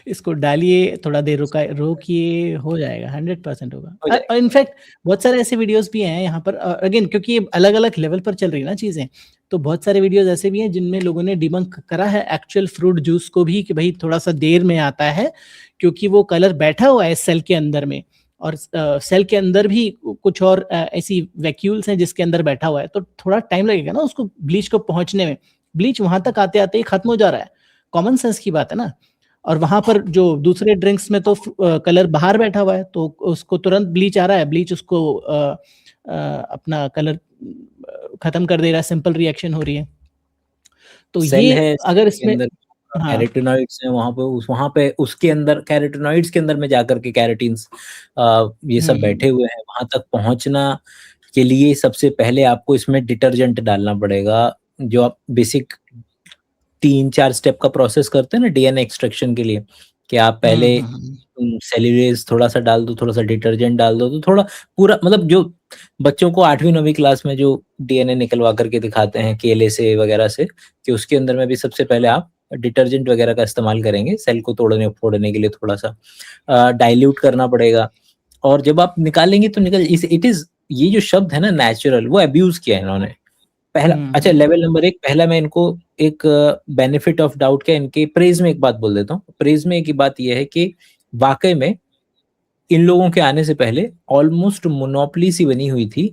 [SPEAKER 3] इसको डालिए, थोड़ा देर रोकिए, हो जाएगा, 100% होगा। और इनफैक्ट बहुत सारे ऐसे वीडियोस भी हैं यहाँ पर, अगेन क्योंकि अलग अलग लेवल पर चल रही है ना चीजें, तो बहुत सारे वीडियोस ऐसे भी हैं जिनमें लोगों ने डिबंक करा है एक्चुअल फ्रूट जूस को भी कि भाई थोड़ा सा देर में आता है क्योंकि वो कलर बैठा हुआ है सेल के अंदर में, और सेल के अंदर भी कुछ और ऐसी वैक्यूल्स हैं जिसके अंदर बैठा हुआ है, तो थोड़ा टाइम लगेगा ना उसको ब्लीच को पहुंचने में। ब्लीच वहां तक आते आते ही खत्म हो जा रहा है। कॉमन सेंस की बात है ना। और वहां पर जो दूसरे ड्रिंक्स में तो कलर बाहर बैठा हुआ है, तो उसको तुरंत ब्लीच आ रहा है, ब्लीच उसको अपना कलर खत्म कर दे रहा है, सिंपल रिएक्शन हो रही है। तो ये अगर इसमें
[SPEAKER 1] कैरोटिनॉइड्स हैं वहां पे उसके अंदर कैरोटिनॉइड्स के अंदर में जाकर के कैरोटीन्स ये सब बैठे हुए हैं। वहां तक पहुंचना के लिए सबसे पहले आपको इसमें डिटर्जेंट डालना पड़ेगा, जो आप बेसिक 3-4 स्टेप का प्रोसेस करते हैं ना डीएनए एक्सट्रैक्शन के लिए, कि आप पहले सेल्यूलेज थोड़ा सा डाल दो, थोड़ा सा डिटर्जेंट डाल दो, तो थोड़ा पूरा, मतलब जो बच्चों को 8वीं-9वीं क्लास में जो डीएनए निकलवा करके दिखाते हैं केले से वगैरह से, कि उसके अंदर में भी सबसे पहले आप डिटर्जेंट वगैरह का इस्तेमाल करेंगे सेल को तोड़ने फोड़ने के लिए। थोड़ा सा डाइल्यूट करना पड़ेगा, और जब आप निकालेंगे तो इट इज, ये जो शब्द है ना नेचुरल, वो अब्यूज किया है इन्होंने। पहला, अच्छा लेवल नंबर 1, पहला मैं इनको एक बेनिफिट ऑफ डाउट के इनके प्रेज में एक बात बोल देता हूँ। प्रेज में एक बात यह है कि वाकई में इन लोगों के आने से पहले ऑलमोस्ट मोनोपोली सी बनी हुई थी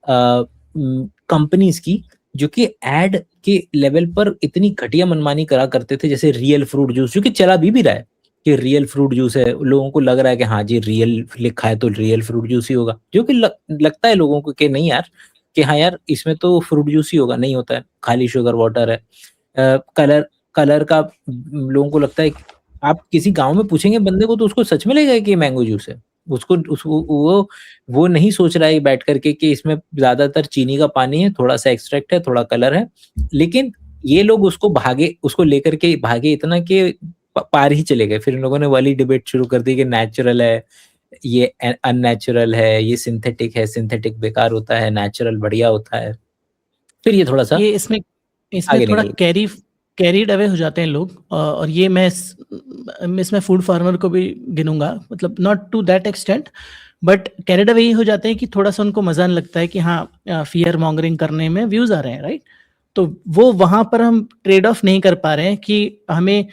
[SPEAKER 1] कंपनीज की, जो कि एड के लेवल पर इतनी घटिया मनमानी करा करते थे, जैसे रियल फ्रूट जूस, जो कि चला भी रहा है कि रियल फ्रूट जूस है, लोगों को लग रहा है कि हाँ जी रियल लिखा है तो रियल फ्रूट जूस ही होगा, जो कि लगता है लोगों को कि नहीं यार, कि हाँ यार इसमें तो फ्रूट जूस ही होगा, नहीं होता है, खाली शुगर वाटर है। कलर का लोगों को लगता है, आप किसी गांव में पूछेंगे बंदे को तो उसको सच में लगेगा कि मैंगो जूस है, उसको वो नहीं सोच रहा है बैठ करके कि इसमें ज्यादातर चीनी का पानी है, थोड़ा सा एक्सट्रैक्ट है, थोड़ा कलर है। लेकिन ये लोग उसको लेकर के भागे इतना कि पार ही चले गए। फिर इन लोगों ने वाली डिबेट शुरू कर दी कि नेचुरल है, ये अननेचुरल है, ये सिंथेटिक है, सिंथेटिक बेकार होता है, नेचुरल बढ़िया होता है। फिर ये थोड़ा सा
[SPEAKER 3] ये इसमें थोड़ा कैरीड अवे हो जाते हैं लोग, और ये मैं इसमें फूड फार्मर को भी गिनूंगा, मतलब not to that extent, but carried away ही हो जाते हैं कि थोड़ा सा उनको मजा लगता है कि हाँ फियर मॉन्गरिंग करने में व्यूज आ रहे हैं, राइट। तो वो वहां पर हम ट्रेड ऑफ नहीं कर पा रहे हैं कि हमें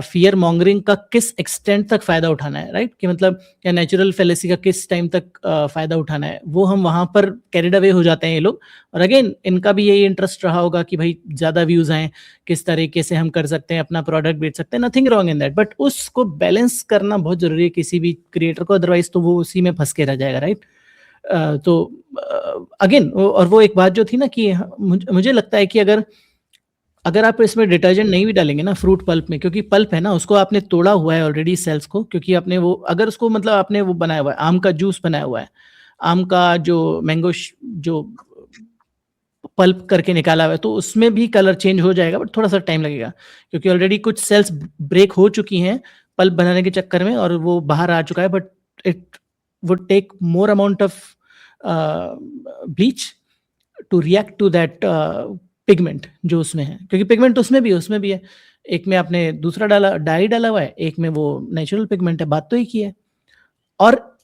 [SPEAKER 3] फियर मॉन्गरिंग का किस एक्सटेंट तक फायदा उठाना है, राइट, कि मतलब या नेचुरल फेलेसी का किस टाइम तक फायदा उठाना है, वो हम वहां पर कैरिड अवे हो जाते हैं ये लोग। और अगेन इनका भी यही इंटरेस्ट रहा होगा कि भाई ज्यादा व्यूज आए, किस तरीके से हम कर सकते हैं, अपना प्रोडक्ट बेच सकते हैं, nothing wrong in that, but उसको बैलेंस करना बहुत जरूरी है किसी भी क्रिएटर को, अदरवाइज तो वो उसी में फंस के रह जाएगा, राइट। तो अगेन और वो एक बात जो थी ना कि मुझे लगता है कि अगर अगर आप इसमें डिटर्जेंट नहीं भी डालेंगे ना फ्रूट पल्प में, क्योंकि पल्प है ना, उसको आपने तोड़ा हुआ है ऑलरेडी सेल्स को, क्योंकि आपने वो अगर उसको मतलब आपने वो बनाया हुआ है, आम का जूस बनाया हुआ है, आम का जो मैंगो जो पल्प करके निकाला हुआ है, तो उसमें भी कलर चेंज हो जाएगा, बट थोड़ा सा टाइम लगेगा, क्योंकि ऑलरेडी कुछ सेल्स ब्रेक हो चुकी हैं पल्प बनाने के चक्कर में और वो बाहर आ चुका है, but it would take more amount of bleach to react to that pigment जो उसमें है, क्योंकि पिगमेंट उसमें भी है, एक में आपने दूसरा डाई डाला हुआ है, एक में वो नेचुरल पिगमेंट है, बात तो एक ही है। और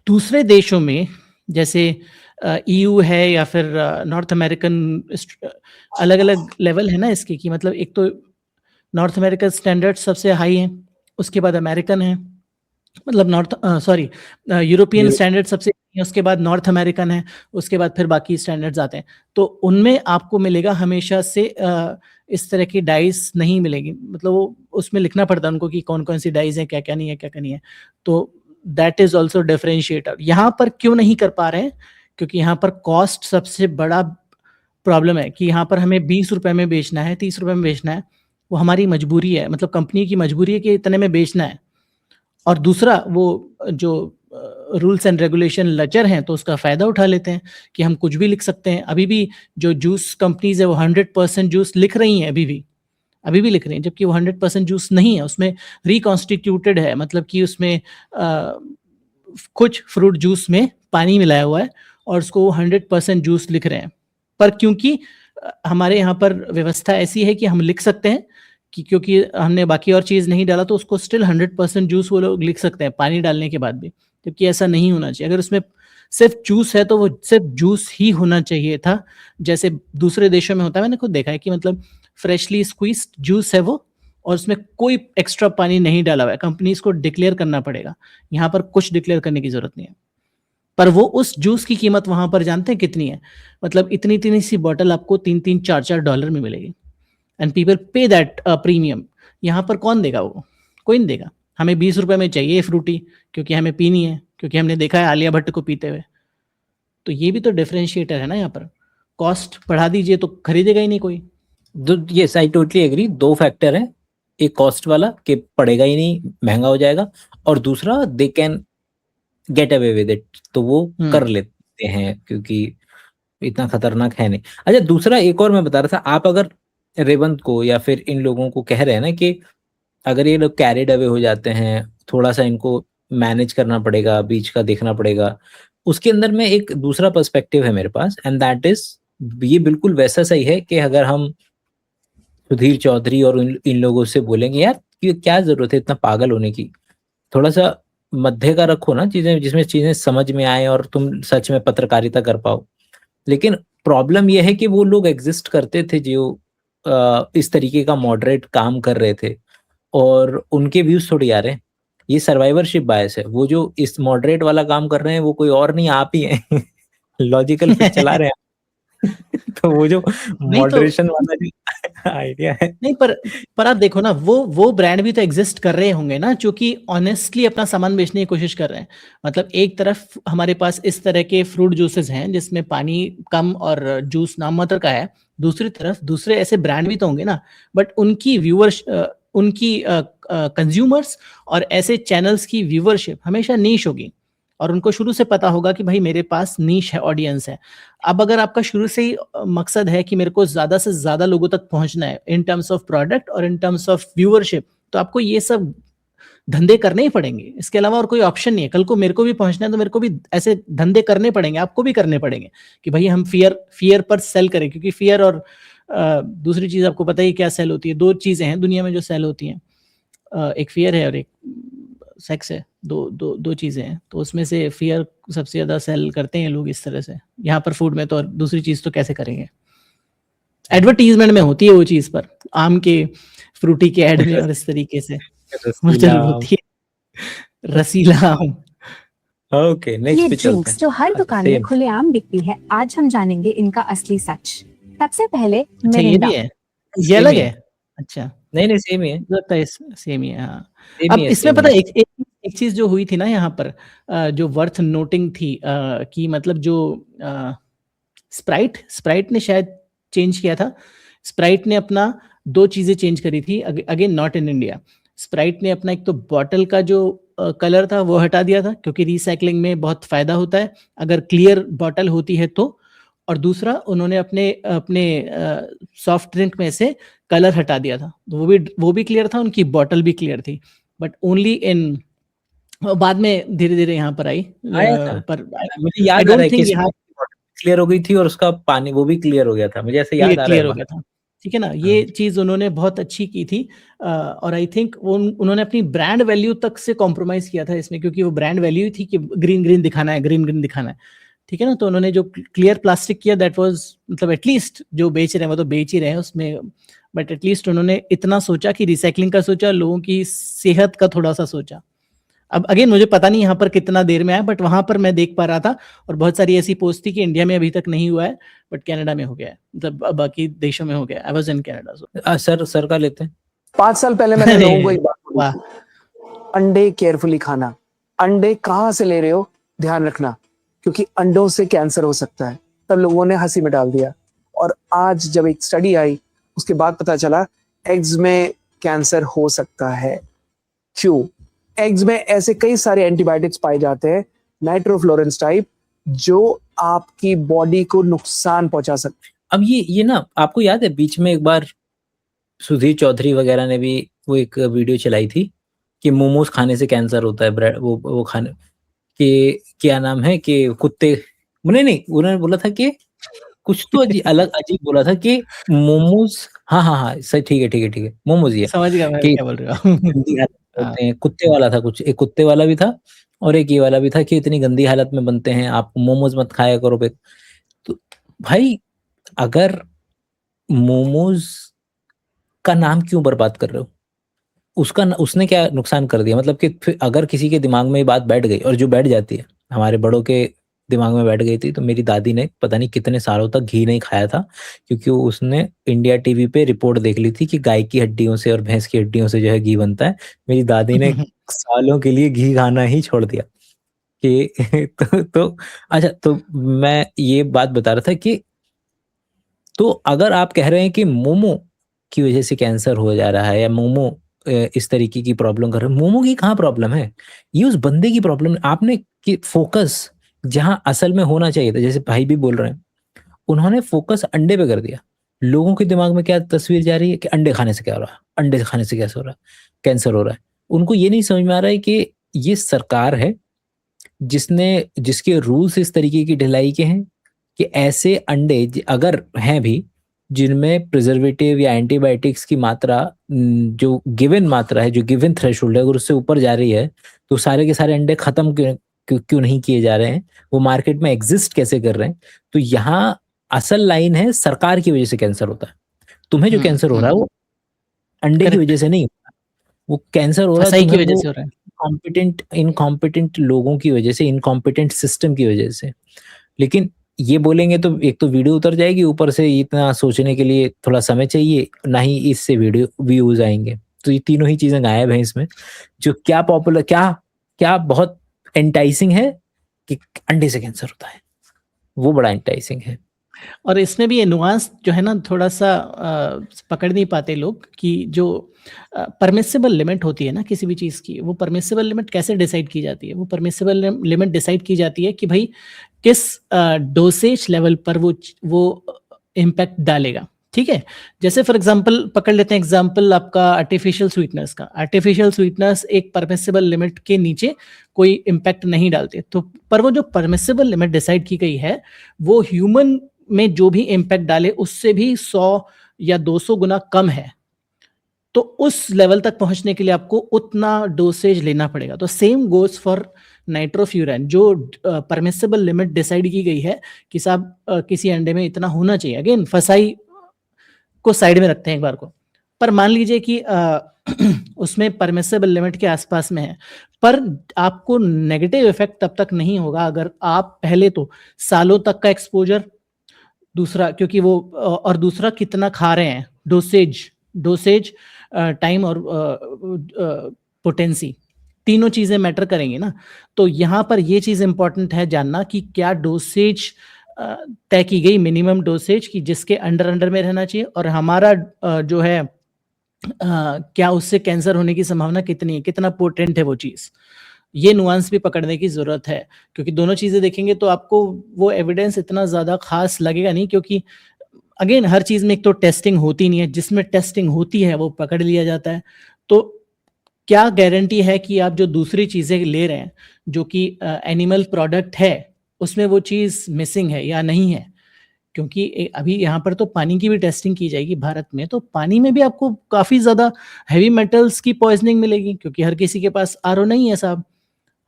[SPEAKER 3] दूसरे देशों में जैसे ईयू है या फिर नॉर्थ अमेरिकन, अलग अलग लेवल है ना इसके, कि मतलब एक तो नॉर्थ अमेरिकन स्टैंडर्ड सबसे हाई है, उसके बाद अमेरिकन है, मतलब यूरोपियन स्टैंडर्ड सबसे, उसके बाद नॉर्थ अमेरिकन है, उसके बाद फिर बाकी स्टैंडर्ड्स आते हैं। तो उनमें आपको मिलेगा हमेशा से इस तरह की डाइस नहीं मिलेगी, मतलब वो उसमें लिखना पड़ता है उनको कि कौन कौन सी डाइस हैं, क्या क्या नहीं है, क्या क्या नहीं है। तो दैट इज ऑल्सो डिफरेंशिएटर। यहाँ पर क्यों नहीं कर पा रहे हैं? क्योंकि यहाँ पर कॉस्ट सबसे बड़ा प्रॉब्लम है, कि यहाँ पर हमें 20 रुपए में बेचना है, 30 रुपए में बेचना है, वो हमारी मजबूरी है, मतलब कंपनी की मजबूरी है कि इतने में बेचना है। और दूसरा वो जो रूल्स एंड रेगुलेशन लचर हैं, तो उसका फ़ायदा उठा लेते हैं कि हम कुछ भी लिख सकते हैं। अभी भी जो जूस कंपनीज है वो 100% जूस लिख रही हैं, अभी भी लिख रही हैं, जबकि वो 100% जूस नहीं है, उसमें रिकॉन्स्टिट्यूटेड है, मतलब कि उसमें कुछ फ्रूट जूस में पानी मिलाया हुआ है और उसको 100% जूस लिख रहे हैं। पर क्योंकि हमारे यहाँ पर व्यवस्था ऐसी है कि हम लिख सकते हैं कि क्योंकि हमने बाकी और चीज़ नहीं डाला, तो उसको स्टिल 100% जूस वो लोग लिख सकते हैं पानी डालने के बाद भी, जबकि ऐसा नहीं होना चाहिए। अगर उसमें सिर्फ जूस है तो वो सिर्फ जूस ही होना चाहिए था, जैसे दूसरे देशों में होता है। मैंने खुद देखा है कि मतलब फ्रेशली स्क्वीज्ड जूस है वो, और उसमें कोई एक्स्ट्रा पानी नहीं डाला हुआ है। कंपनीज को डिक्लेयर करना पड़ेगा, यहाँ पर कुछ डिक्लेयर करने की जरूरत नहीं है। पर वो उस जूस की कीमत वहां पर जानते हैं कितनी है? मतलब इतनी इतनी सी बॉटल आपको $3-4 में मिलेगी, एंड पीपल पे दैट प्रीमियम। यहाँ पर कौन देगा? वो कोई नहीं देगा। हमें 20 रुपए में चाहिए फ्रूटी, क्योंकि हमें पीनी है, क्योंकि हमने देखा है आलिया भट्ट को पीते हुए। तो ये भी तो डिफरेंशिएटर है ना यहाँ पर। कॉस्ट बढ़ा दीजिए तो खरीदेगा ही नहीं कोई।
[SPEAKER 1] Yes, I totally agree. 2 factor है, एक कॉस्ट वाला कि पड़ेगा ही नहीं, महंगा हो जाएगा, और दूसरा they can get away with it, तो वो कर लेते हैं क्योंकि इतना खतरनाक है नहीं। अच्छा, दूसरा एक और मैं बता रहा था, आप अगर रेवंत को या फिर इन लोगों को कह रहे हैं ना कि अगर ये लोग कैरिड अवे हो जाते हैं, थोड़ा सा इनको मैनेज करना पड़ेगा, बीच का देखना पड़ेगा, उसके अंदर में एक दूसरा पर्सपेक्टिव है मेरे पास, एंड दैट इज, ये बिल्कुल वैसा सही है कि अगर हम सुधीर चौधरी और इन लोगों से बोलेंगे यार कि क्या जरूरत है इतना पागल होने की, थोड़ा सा मध्य का रखो ना चीजें, जिसमें चीजें समझ में आए और तुम सच में पत्रकारिता कर पाओ। लेकिन प्रॉब्लम यह है कि वो लोग एग्जिस्ट करते थे जो इस तरीके का मॉडरेट काम कर रहे थे, और उनके व्यूज थोड़ी आ रहे हैं। ये सर्वाइवरशिप बायस है, वो जो इस मॉडरेट वाला काम कर रहे हैं वो कोई और नहीं, आप ही हैं। लॉजिकल फिट चला रहे हैं। तो वो जो मॉडरेशन वाला जो आइडिया है,
[SPEAKER 3] नहीं, पर आप देखो ना, वो ब्रांड भी तो एग्जिस्ट कर रहे होंगे ना, जो कि ऑनेस्टली अपना सामान बेचने की कोशिश कर रहे हैं। मतलब एक तरफ हमारे पास इस तरह के फ्रूट जूसेस हैं जिसमें पानी कम और जूस नाम मात्र का है, दूसरी तरफ दूसरे ऐसे ब्रांड भी तो होंगे ना, बट उनकी व्यूअर्स, उनकी कंज्यूमर्स और ऐसे चैनल्स की व्यूअरशिप हमेशा नीश होगी, और उनको शुरू से पता होगा कि भाई मेरे पास नीश है, ऑडियंस है। अब अगर आपका शुरू से ही मकसद है कि मेरे को ज्यादा से ज्यादा लोगों तक पहुंचना है इन टर्म्स ऑफ प्रोडक्ट और इन टर्म्स ऑफ व्यूअरशिप, तो आपको ये सब धंधे करने ही पड़ेंगे, इसके अलावा और कोई ऑप्शन नहीं है। कल को मेरे को भी पहुंचना है तो मेरे को भी ऐसे धंधे करने पड़ेंगे, आपको भी करने पड़ेंगे, कि भाई हम फियर पर सेल करें, क्योंकि फियर और दूसरी चीज आपको पता ही क्या सेल होती है। 2 चीजें हैं दुनिया में जो सेल होती हैं, एक फियर है और एक सेक्स है। दो चीजें हैं, तो उसमें से फियर सबसे ज्यादा सेल करते हैं लोग इस तरह से। यहाँ पर फूड में तो, और दूसरी चीज तो कैसे करेंगे? एडवर्टीजमेंट में होती है वो चीज, पर आम के फ्रूटी के एड में और इस तरीके से होती है रसीला आम।
[SPEAKER 1] ओके, नेक्स्ट पे चलते हैं।
[SPEAKER 2] ड्रिंक्स जो हर दुकान में खुलेआम बिकती है, आज हम जानेंगे इनका असली सच। सबसे पहले
[SPEAKER 3] अच्छा, ये भी है, ये अलग है? अच्छा,
[SPEAKER 1] नहीं सेम ही है,
[SPEAKER 3] लगता है सेम ही है। हाँ, अब इसमें पता है एक चीज जो हुई थी ना यहाँ पर, जो वर्थ नोटिंग थी, कि मतलब जो स्प्राइट ने शायद चेंज किया था स्प्राइट ने अपना 2 चीजें चेंज करी थी, again not in India. Sprite ने अपना एक तो बॉटल का जो कलर था वो हटा दिया था, क्योंकि रिसाइकलिंग में बहुत फायदा होता है अगर क्लियर बॉटल होती है तो। और दूसरा, उन्होंने अपने अपने सॉफ्ट ड्रिंक में से कलर हटा दिया था, तो वो भी क्लियर था, उनकी बॉटल भी क्लियर थी, बट ओनली इन, बाद में धीरे धीरे यहाँ पर आई।
[SPEAKER 1] आया था,
[SPEAKER 3] पर
[SPEAKER 1] मुझे
[SPEAKER 3] आई
[SPEAKER 1] याद आ रहा है
[SPEAKER 3] डोंट
[SPEAKER 1] कि
[SPEAKER 3] थिंक यहाँ
[SPEAKER 1] क्लियर हो गई थी और उसका पानी वो भी क्लियर हो गया था, मुझे ऐसे याद आ रहा
[SPEAKER 3] क्लियर
[SPEAKER 1] है
[SPEAKER 3] हो गया था, ठीक है ना। ये चीज उन्होंने बहुत अच्छी की थी। और आई थिंक उन्होंने अपनी ब्रांड वैल्यू तक से कॉम्प्रोमाइज किया था इसमें, क्योंकि वो ब्रांड वैल्यू थी कि ग्रीन ग्रीन दिखाना है, ग्रीन ग्रीन दिखाना है, ठीक है ना। तो उन्होंने जो क्लियर प्लास्टिक किया, दैट वाज, मतलब एटलीस्ट जो बेच रहे हैं वो तो बेच ही रहे हैं उसमें, बट एटलीस्ट उन्होंने इतना सोचा कि रिसाइकलिंग का सोचा, लोगों की सेहत का थोड़ा सा सोचा। अब अगेन मुझे पता नहीं यहाँ पर कितना देर में आया, बट वहां पर मैं देख पा रहा था, और बहुत सारी ऐसी पोस्ट थी कि इंडिया में अभी तक नहीं हुआ है, बट कनाडा में हो गया है, मतलब बाकी देशों में हो गया। I was in Canada.
[SPEAKER 1] Sir का लेते हैं।
[SPEAKER 4] 5 साल पहले मैंने लोगों को एक बात बोली
[SPEAKER 3] वाह,
[SPEAKER 4] थी, अंडे केयरफुली खाना। अंडे कहाँ से ले रहे हो ध्यान रखना, क्योंकि अंडों से कैंसर हो सकता है। तब लोगों ने हंसी में डाल दिया, और आज जब एक स्टडी आई उसके बाद पता चला एग्स में कैंसर हो सकता है। क्यों? एग्स में ऐसे कई सारे एंटीबायोटिक्स पाए जाते हैं, नाइट्रोफ्लोरेंस टाइप, जो आपकी बॉडी को नुकसान पहुंचा सकते हैं।
[SPEAKER 1] अब ये ना, आपको याद है बीच में एक बार सुधीर चौधरी वगैरह ने भी वो एक वीडियो चलाई थी कि मोमोज खाने से कैंसर होता है, ब्रेड वो खाने के, क्या नाम है कि कुत्ते, नहीं उन्होंने बोला था कि कुछ तो अजीब बोला था कि मोमोज, हाँ सही, ठीक है मोमोज, ये
[SPEAKER 3] समझ गया मैं
[SPEAKER 1] कि
[SPEAKER 3] क्या बोल रहा हूँ।
[SPEAKER 1] गंदी हालत में होते हैं। कुत्ते वाला था कुछ, एक कुत्ते वाला भी था और एक ये वाला भी था कि इतनी गंदी हालत में बनते हैं, आप मोमोज मत खाया करो पे। तो भाई, अगर मोमोज का नाम क्यों बर्बाद कर रहे हो? उसने क्या नुकसान कर दिया? मतलब कि फिर अगर किसी के दिमाग में ये बात बैठ गई, और जो बैठ जाती है, हमारे बड़ों के दिमाग में बैठ गई थी, तो मेरी दादी ने पता नहीं कितने सालों तक घी नहीं खाया था, क्योंकि उसने इंडिया टीवी पे रिपोर्ट देख ली थी कि गाय की हड्डियों से और भैंस की हड्डियों से जो है घी बनता है। मेरी दादी ने सालों के लिए घी खाना ही छोड़ दिया कि तो अच्छा, तो मैं ये बात बता रहा था कि तो अगर आप कह रहे हैं कि मोमो की वजह से कैंसर हो जा रहा है, या मोमो इस तरीके की प्रॉब्लम कर रहे हैं, मोमो की कहाँ प्रॉब्लम है? ये उस बंदे की प्रॉब्लम है। आपने कि फोकस जहां असल में होना चाहिए था, जैसे भाई भी बोल रहे हैं, उन्होंने फोकस अंडे पे कर दिया। लोगों के दिमाग में क्या तस्वीर जा रही है कि अंडे खाने से क्या हो रहा है, अंडे खाने से कैसे हो रहा है, कैंसर हो रहा है। उनको ये नहीं समझ में आ रहा है कि ये सरकार है जिसके रूल्स इस तरीके की ढिलाई के हैं कि ऐसे अंडे अगर हैं भी जिनमें प्रिजर्वेटिव या एंटीबायोटिक्स की मात्रा, जो गिवन मात्रा है, जो गिवन थ्रेशोल्ड है, अगर उससे ऊपर जा रही है, तो सारे के सारे अंडे खत्म क्यों नहीं किए जा रहे हैं, वो मार्केट में एग्जिस्ट कैसे कर रहे हैं? तो यहाँ असल लाइन है, सरकार की वजह से कैंसर होता है। तुम्हें जो कैंसर हो रहा है वो अंडे की वजह से नहीं होता, वो कैंसर हो रहा है
[SPEAKER 3] फसाई की
[SPEAKER 1] तुम्हें
[SPEAKER 3] वजह
[SPEAKER 1] वो
[SPEAKER 3] से हो रहा है।
[SPEAKER 1] इनकॉम्पिटेंट लोगों की वजह से, इनकॉम्पिटेंट सिस्टम की वजह से। लेकिन ये बोलेंगे तो एक तो वीडियो उतर जाएगी, ऊपर से इतना सोचने के लिए थोड़ा समय चाहिए, ना ही इससे वीडियो व्यूज आएंगे। तो ये तीनों ही चीजें गायब हैं इसमें। जो क्या पॉपुलर, क्या बहुत एंटाइसिंग है कि अंडे से कैंसर होता है, वो बड़ा एंटाइसिंग है।
[SPEAKER 3] और इसमें भी ये नुआंस जो है ना, थोड़ा सा पकड़ नहीं पाते लोग, कि जो परमिसिबल लिमिट होती है ना किसी भी चीज़ की, वो परमिसिबल लिमिट कैसे डिसाइड की जाती है? वो परमिसिबल लिमिट डिसाइड की जाती है कि भाई किस डोसेज लेवल पर वो इम्पैक्ट डालेगा, ठीक है। जैसे फॉर एग्जांपल पकड़ लेते हैं एग्जांपल आपका आर्टिफिशियल स्वीटनेस का। आर्टिफिशियल स्वीटनेस एक परमिसिबल लिमिट के नीचे कोई इम्पैक्ट नहीं डालते, तो पर वो जो परमिसिबल लिमिट डिसाइड की गई है, वो ह्यूमन में जो भी इम्पैक्ट डाले उससे भी 100 या 200 गुना कम है। तो उस लेवल तक पहुंचने के लिए आपको उतना डोसेज लेना पड़ेगा। तो सेम गोज फॉर नाइट्रोफ्यूरैन, जो परमिसिबल लिमिट डिसाइड की गई है कि साहब किसी अंडे में इतना होना चाहिए। अगेन फसाई को साइड में रखते हैं एक बार को, पर मान लीजिए कि उसमें परमिसिबल लिमिट के आसपास में है, पर आपको नेगेटिव इफेक्ट तब तक नहीं होगा अगर आप पहले तो सालों तक का एक्सपोजर, दूसरा क्योंकि वो, और दूसरा कितना खा रहे हैं, डोसेज टाइम और पोटेंसी, तीनों चीजें मैटर करेंगी ना। तो यहाँ पर ये चीज इंपॉर्टेंट है जानना कि क्या डोसेज तय की गई मिनिमम डोसेज की जिसके अंडर में रहना चाहिए, और हमारा जो है क्या उससे कैंसर होने की संभावना कितनी है, कितना पोटेंट है वो चीज़, ये नुआंस भी पकड़ने की ज़रूरत है। क्योंकि दोनों चीज़ें देखेंगे तो आपको वो एविडेंस इतना ज़्यादा खास लगेगा नहीं, क्योंकि अगेन हर चीज़ में एक तो टेस्टिंग होती नहीं है, जिसमें टेस्टिंग होती है वो पकड़ लिया जाता है। तो क्या गारंटी है कि आप जो दूसरी चीज़ें ले रहे हैं जो कि एनिमल प्रोडक्ट है उसमें वो चीज़ मिसिंग है या नहीं है? क्योंकि अभी यहाँ पर तो पानी की भी टेस्टिंग की जाएगी भारत में, तो पानी में भी आपको काफ़ी ज़्यादा हैवी मेटल्स की पॉइजनिंग मिलेगी, क्योंकि हर किसी के पास आरओ नहीं है साहब,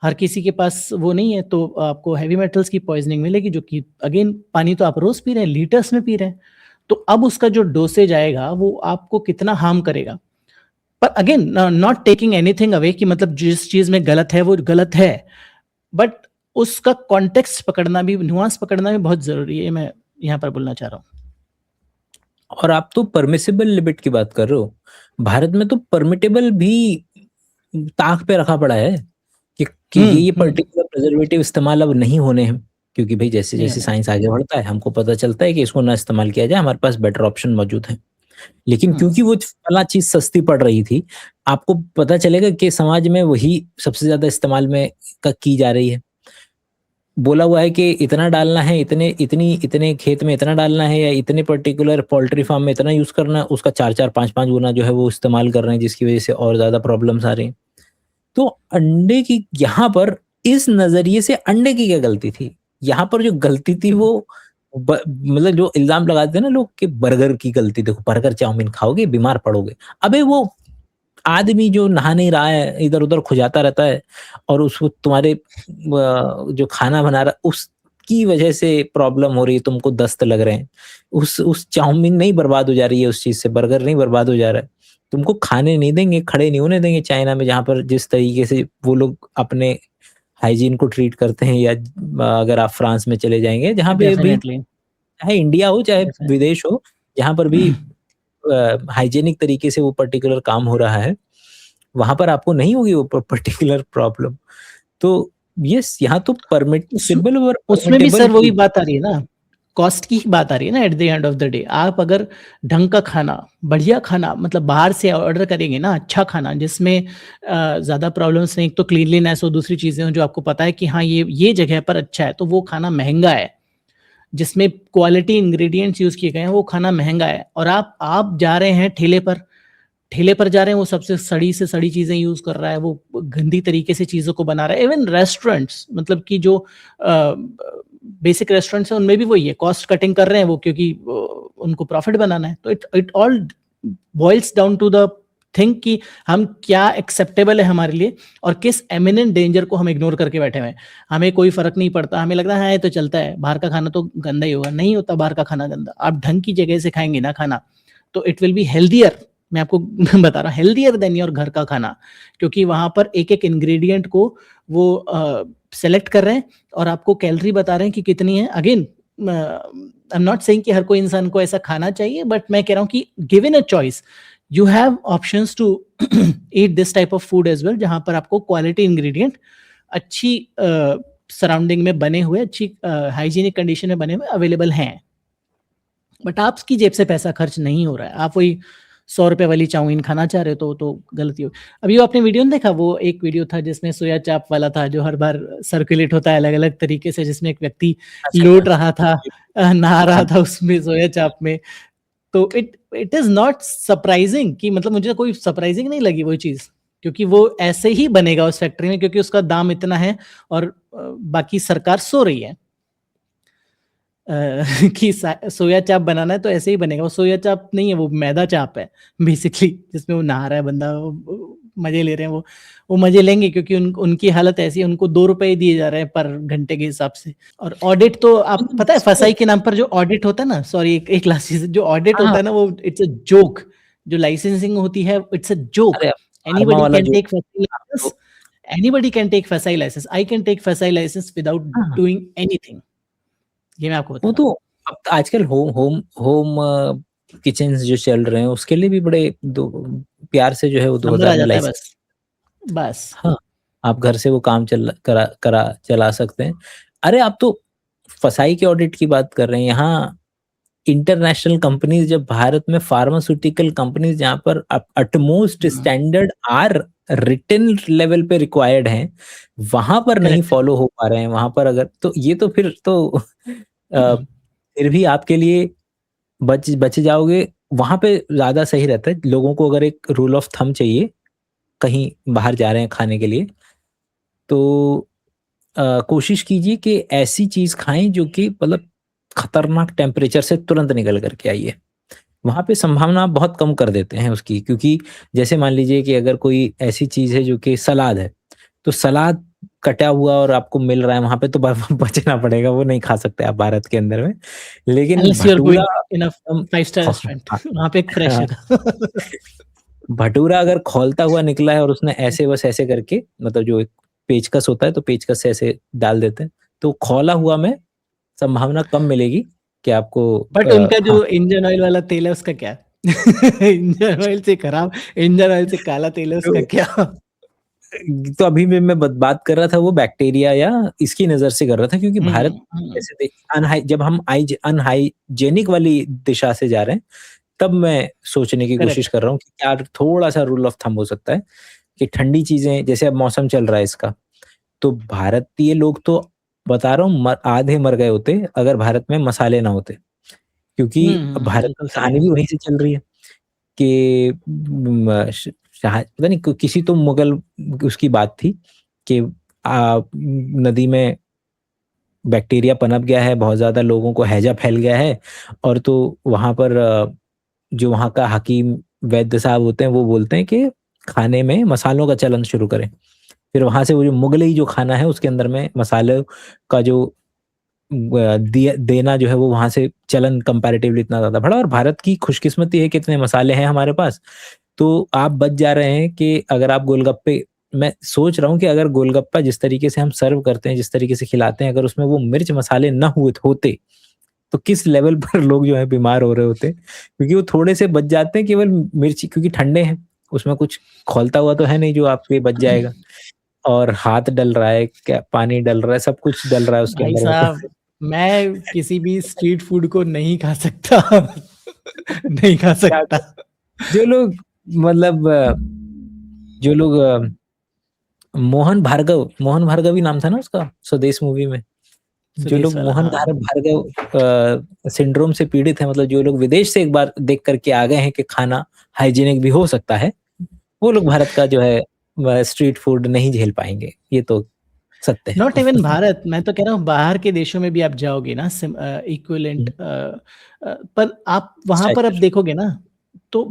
[SPEAKER 3] हर किसी के पास वो नहीं है, तो आपको हैवी मेटल्स की पॉइजनिंग मिलेगी, जो कि अगेन पानी तो आप रोज़ पी रहे हैं, लीटर्स में पी रहे हैं। तो अब उसका जो डोसेज आएगा वो आपको कितना हार्म करेगा। पर again not taking anything away कि मतलब जिस चीज़ में गलत है वो गलत है, बट उसका कॉन्टेक्स्ट पकड़ना भी, नुआंस पकड़ना भी बहुत ज़रूरी है, मैं यहाँ पर बोलना चाह रहा हूँ।
[SPEAKER 1] और आप तो परमिसिबल लिमिट की बात कर रहे हो, भारत में तो परमिटेबल भी ताक पे रखा पड़ा है कि ये पर्टिकुलर प्रिजर्वेटिव इस्तेमाल अब नहीं होने हैं, क्योंकि भाई जैसे जैसे साइंस आगे बढ़ता है हमको पता चलता है कि इसको ना इस्तेमाल किया जाए, हमारे पास बेटर ऑप्शन मौजूद है। लेकिन क्योंकि वो फला चीज सस्ती पड़ रही थी, आपको पता चलेगा कि समाज में वही सबसे ज्यादा इस्तेमाल में की जा रही है। बोला हुआ है कि इतना डालना है, इतने खेत में इतना डालना है, या इतने पर्टिकुलर पोल्ट्री फार्म में इतना यूज करना है, उसका 4-4 5-5 गुना जो है वो इस्तेमाल कर रहे हैं, जिसकी वजह से और ज्यादा प्रॉब्लम्स आ रही हैं। तो अंडे की यहाँ पर इस नजरिए से अंडे की क्या गलती थी? यहाँ पर जो गलती थी वो मतलब जो इल्जाम लगाते हैं ना लोग कि बर्गर की गलती, देखो बर्गर चाउमीन खाओगे बीमार पड़ोगे। अबे वो आदमी जो नहा नहीं रहा है, इधर-उधर खुजाता रहता है, और उसको तुम्हारे जो खाना बना रहा उसकी वजह से प्रॉब्लम हो रही है, तुमको दस्त लग रहे हैं। उस चाउमीन नहीं बर्बाद हो जा रही है उस चीज़ से, बर्गर नहीं बर्बाद हो जा रहा है। तुमको खाने नहीं देंगे, खड़े नहीं होने देंगे चाइना में, जहाँ पर जिस तरीके से वो लोग अपने हाइजीन को ट्रीट करते हैं, या अगर आप फ्रांस में चले जाएँगे, जहाँ पे भी
[SPEAKER 3] डेफिनेटली,
[SPEAKER 1] चाहे इंडिया हो, चाहे
[SPEAKER 3] डेफिनेटली।
[SPEAKER 1] विदेश हो, जहाँ पर भी हाइजीनिक तरीके से वो पर्टिकुलर काम हो रहा है, वहाँ पर आपको नहीं होगी वो पर्टिकुलर प्रॉब्लम। तो यस, यहाँ तो परमिसिबल और
[SPEAKER 3] उसमें भी
[SPEAKER 1] परमिटेबल
[SPEAKER 3] सर वही
[SPEAKER 1] की
[SPEAKER 3] बात आ रही है ना, कॉस्ट की ही बात आ रही है ना। At the end of the day आप अगर ढंग का खाना, बढ़िया खाना, मतलब बाहर से ऑर्डर करेंगे ना, अच्छा खाना जिसमें ज़्यादा प्रॉब्लम्स नहीं, एक तो क्लीनलीनेस हो, दूसरी चीज़ें हो जो आपको पता है कि हाँ ये जगह पर अच्छा है, तो वो खाना महंगा है, जिसमें क्वालिटी इंग्रेडिएंट्स यूज़ किए गए हैं वो खाना महंगा है, और आप जा रहे हैं ठेले पर जा रहे हैं, वो सबसे सड़ी से सड़ी चीज़ें यूज़ कर रहा है, वो गंदी तरीके से चीज़ों को बना रहा है। इवन रेस्टोरेंट्स, मतलब कि जो बेसिक रेस्टोरेंट्स हैं उनमें भी वही है, कॉस्ट कटिंग कर रहे हैं वो, क्योंकि उनको प्रॉफिट बनाना है। तो it all boils down to the think कि हम क्या एक्सेप्टेबल है हमारे लिए, और किस एमिनेंट डेंजर को हम इग्नोर करके बैठे हुए हैं। हमें कोई फर्क नहीं पड़ता, हमें लग रहा है ये तो चलता है, बाहर का खाना तो गंदा ही होगा। नहीं होता बाहर का खाना गंदा, आप ढंग की जगह से खाएंगे ना खाना, तो इट विल बी हेल्दियर। मैं आपको बता रहा हूँ, हेल्दियर देन योर घर का खाना, क्योंकि वहां पर एक एक इंग्रेडिएंट को वो सेलेक्ट कर रहे हैं और आपको कैलोरी बता रहे हैं कि कितनी है। Again I am not saying कि हर कोई इंसान को ऐसा खाना चाहिए, बट मैं कह रहा हूँ कि given a choice you have options to eat this type of food as well, जहां पर आपको क्वालिटी इंग्रेडिएंट अच्छी सराउंडिंग में बने हुए, अच्छी हाइजीनिक कंडीशन में बने हुए अवेलेबल हैं। बट आपकी जेब से पैसा खर्च नहीं हो रहा है, आप वही 100 रुपए वाली चाउमीन खाना चाह रहे हो, तो गलती हो। अभी वो आपने वीडियो नहीं देखा, वो एक वीडियो था जिसमें सोया चाप वाला था, जो हर बार सर्कुलेट होता है अलग अलग तरीके से, जिसमें एक व्यक्ति लौट रहा था, नहा रहा था उसमें सोया चाप में। तो इट इज नॉट सरप्राइजिंग कि, मतलब मुझे कोई सरप्राइजिंग नहीं लगी वो चीज, क्योंकि वो ऐसे ही बनेगा उस फैक्ट्री में, क्योंकि उसका दाम इतना है, और बाकी सरकार सो रही है कि सोया चाप बनाना है तो ऐसे ही बनेगा। वो सोया चाप नहीं है, वो मैदा चाप है बेसिकली, जिसमें वो नहा रहा है बंदा, वो मजे ले रहे हैं, वो मजे लेंगे, क्योंकि उनकी हालत ऐसी है, उनको 2 रुपए दिए जा रहे हैं पर घंटे के हिसाब से। और ऑडिट तो आप पता है, फसाई के नाम पर जो ऑडिट होता है ना, सॉरी एक लास्ट चीज, जो ऑडिट होता है ना, वो इट्स अ जोक। जो लाइसेंसिंग होती है, it's a joke. Anybody can take FSSAI license, anybody can take FSSAI license, I can take FSSAI license without doing anything. ये मैं आपको बता
[SPEAKER 1] वो
[SPEAKER 3] रहा हूँ।
[SPEAKER 1] तो अब आजकल होम किचन्स जो चल रहे हैं उसके लिए भी बड़े प्यार से जो है वो
[SPEAKER 3] नंबर
[SPEAKER 1] 2000
[SPEAKER 3] आ
[SPEAKER 1] में
[SPEAKER 3] जाता है
[SPEAKER 1] लाइसेंस।
[SPEAKER 3] बस, बस।
[SPEAKER 1] हाँ, आप घर से वो काम चला सकते हैं। अरे आप तो फसाई के ऑडिट की बात कर रहे हैं, यहाँ इंटरनेशनल कंपनीज जब भारत में फार्मास्यूटिकल कंपनीज जहाँ पर utmost standard are written level पे रिक्वायर्ड हैं, वहां पर नहीं
[SPEAKER 3] Correct.
[SPEAKER 1] फॉलो हो पा रहे हैं, वहां पर अगर तो ये तो फिर तो फिर भी आपके लिए बच जाओगे, वहां पे ज्यादा सही रहता है। लोगों को अगर एक रूल ऑफ थंब चाहिए कहीं बाहर जा रहे हैं खाने के लिए, तो कोशिश कीजिए कि ऐसी चीज खाएं जो कि मतलब खतरनाक टेम्परेचर से तुरंत निकल करके आई है। वहां पे संभावना आप बहुत कम कर देते हैं उसकी, क्योंकि जैसे मान लीजिए कि अगर कोई ऐसी चीज है जो कि सलाद है, तो सलाद कटा हुआ और आपको मिल रहा है वहां पे, तो बचना पड़ेगा, वो नहीं खा सकते आप भारत के अंदर में। लेकिन
[SPEAKER 3] Unless you're
[SPEAKER 1] bhatura
[SPEAKER 3] going in a 5-star restaurant. वहाँ पे एक फ्रेश है था।
[SPEAKER 1] भटूरा अगर खौलता हुआ निकला है और उसने ऐसे बस ऐसे करके, मतलब जो एक पेचकस होता है तो पेचकस से ऐसे डाल देते हैं, तो खौला हुआ में संभावना कम मिलेगी कि आपको
[SPEAKER 3] बट उनका
[SPEAKER 1] हाँ,
[SPEAKER 3] जो इंजन ऑयल वाला तेल है उसका क्या? इंजन ऑयल से खराब, इंजन ऑयल से काला तेल है उसका क्या?
[SPEAKER 1] तो अभी भी मैं बात कर रहा था वो बैक्टीरिया या इसकी नजर से कर रहा था, क्योंकि भारत जैसे जब हम अनहाइजेनिक वाली दिशा से जा रहे हैं, तब मैं सोचने की कोशिश कर रहा हूँ कि क्या थोड़ा सा रूल ऑफ थंब हो सकता है कि ठंडी चीजें, जैसे अब मौसम चल रहा है इसका, तो भारतीय लोग तो बता रहा हूँ आधे मर गए होते अगर भारत में मसाले ना होते, क्योंकि भारत की कहानी भी वहीं से चल रही है कि पता नहीं किसी तो मुगल उसकी बात थी कि नदी में बैक्टीरिया पनप गया है, बहुत ज्यादा लोगों को हैजा फैल गया है, और तो वहां पर जो वहां का हकीम वैद्य साहब होते हैं वो बोलते हैं कि खाने में मसालों का चलन शुरू करें। फिर वहां से वो जो मुगलई जो खाना है उसके अंदर में मसाले का जो देना जो है वो वहां से चलन कंपैरेटिवली इतना ज्यादा बढ़ा, और भारत की खुशकिस्मती है कि इतने मसाले हैं हमारे पास, तो आप बच जा रहे हैं कि अगर आप गोलगप्पे, मैं सोच रहा हूँ कि अगर गोलगप्पा जिस तरीके से हम सर्व करते हैं, जिस तरीके से खिलाते हैं, अगर उसमें वो मिर्च मसाले न हुए होते तो किस लेवल पर लोग जो है बीमार हो रहे होते, क्योंकि वो थोड़े से बच जाते हैं केवल मिर्ची, क्योंकि ठंडे हैं, उसमें कुछ खौलता हुआ तो है नहीं जो आपके बच जाएगा, और हाथ डल रहा है, क्या पानी डल रहा है, सब कुछ डल रहा है उसके
[SPEAKER 3] भाई
[SPEAKER 1] अंदर।
[SPEAKER 3] साहब, मैं किसी भी स्ट्रीट फूड को नहीं खा सकता। नहीं खा सकता।
[SPEAKER 1] जो लोग मतलब जो लोग मोहन भार्गव ही नाम था ना उसका स्वदेश मूवी में, जो लोग मोहन भार्गव सिंड्रोम से पीड़ित है, मतलब जो लोग विदेश से एक बार देख करके आ गए हैं कि खाना हाइजीनिक भी हो सकता है, वो लोग भारत का जो है स्ट्रीट फूड नहीं झेल पाएंगे, ये तो सत्य है।
[SPEAKER 3] नॉट इवन भारत, मैं तो कह रहा हूँ बाहर के देशों में भी आप जाओगे ना इक्विवेलेंट, पर आप वहां पर अब देखोगे ना तो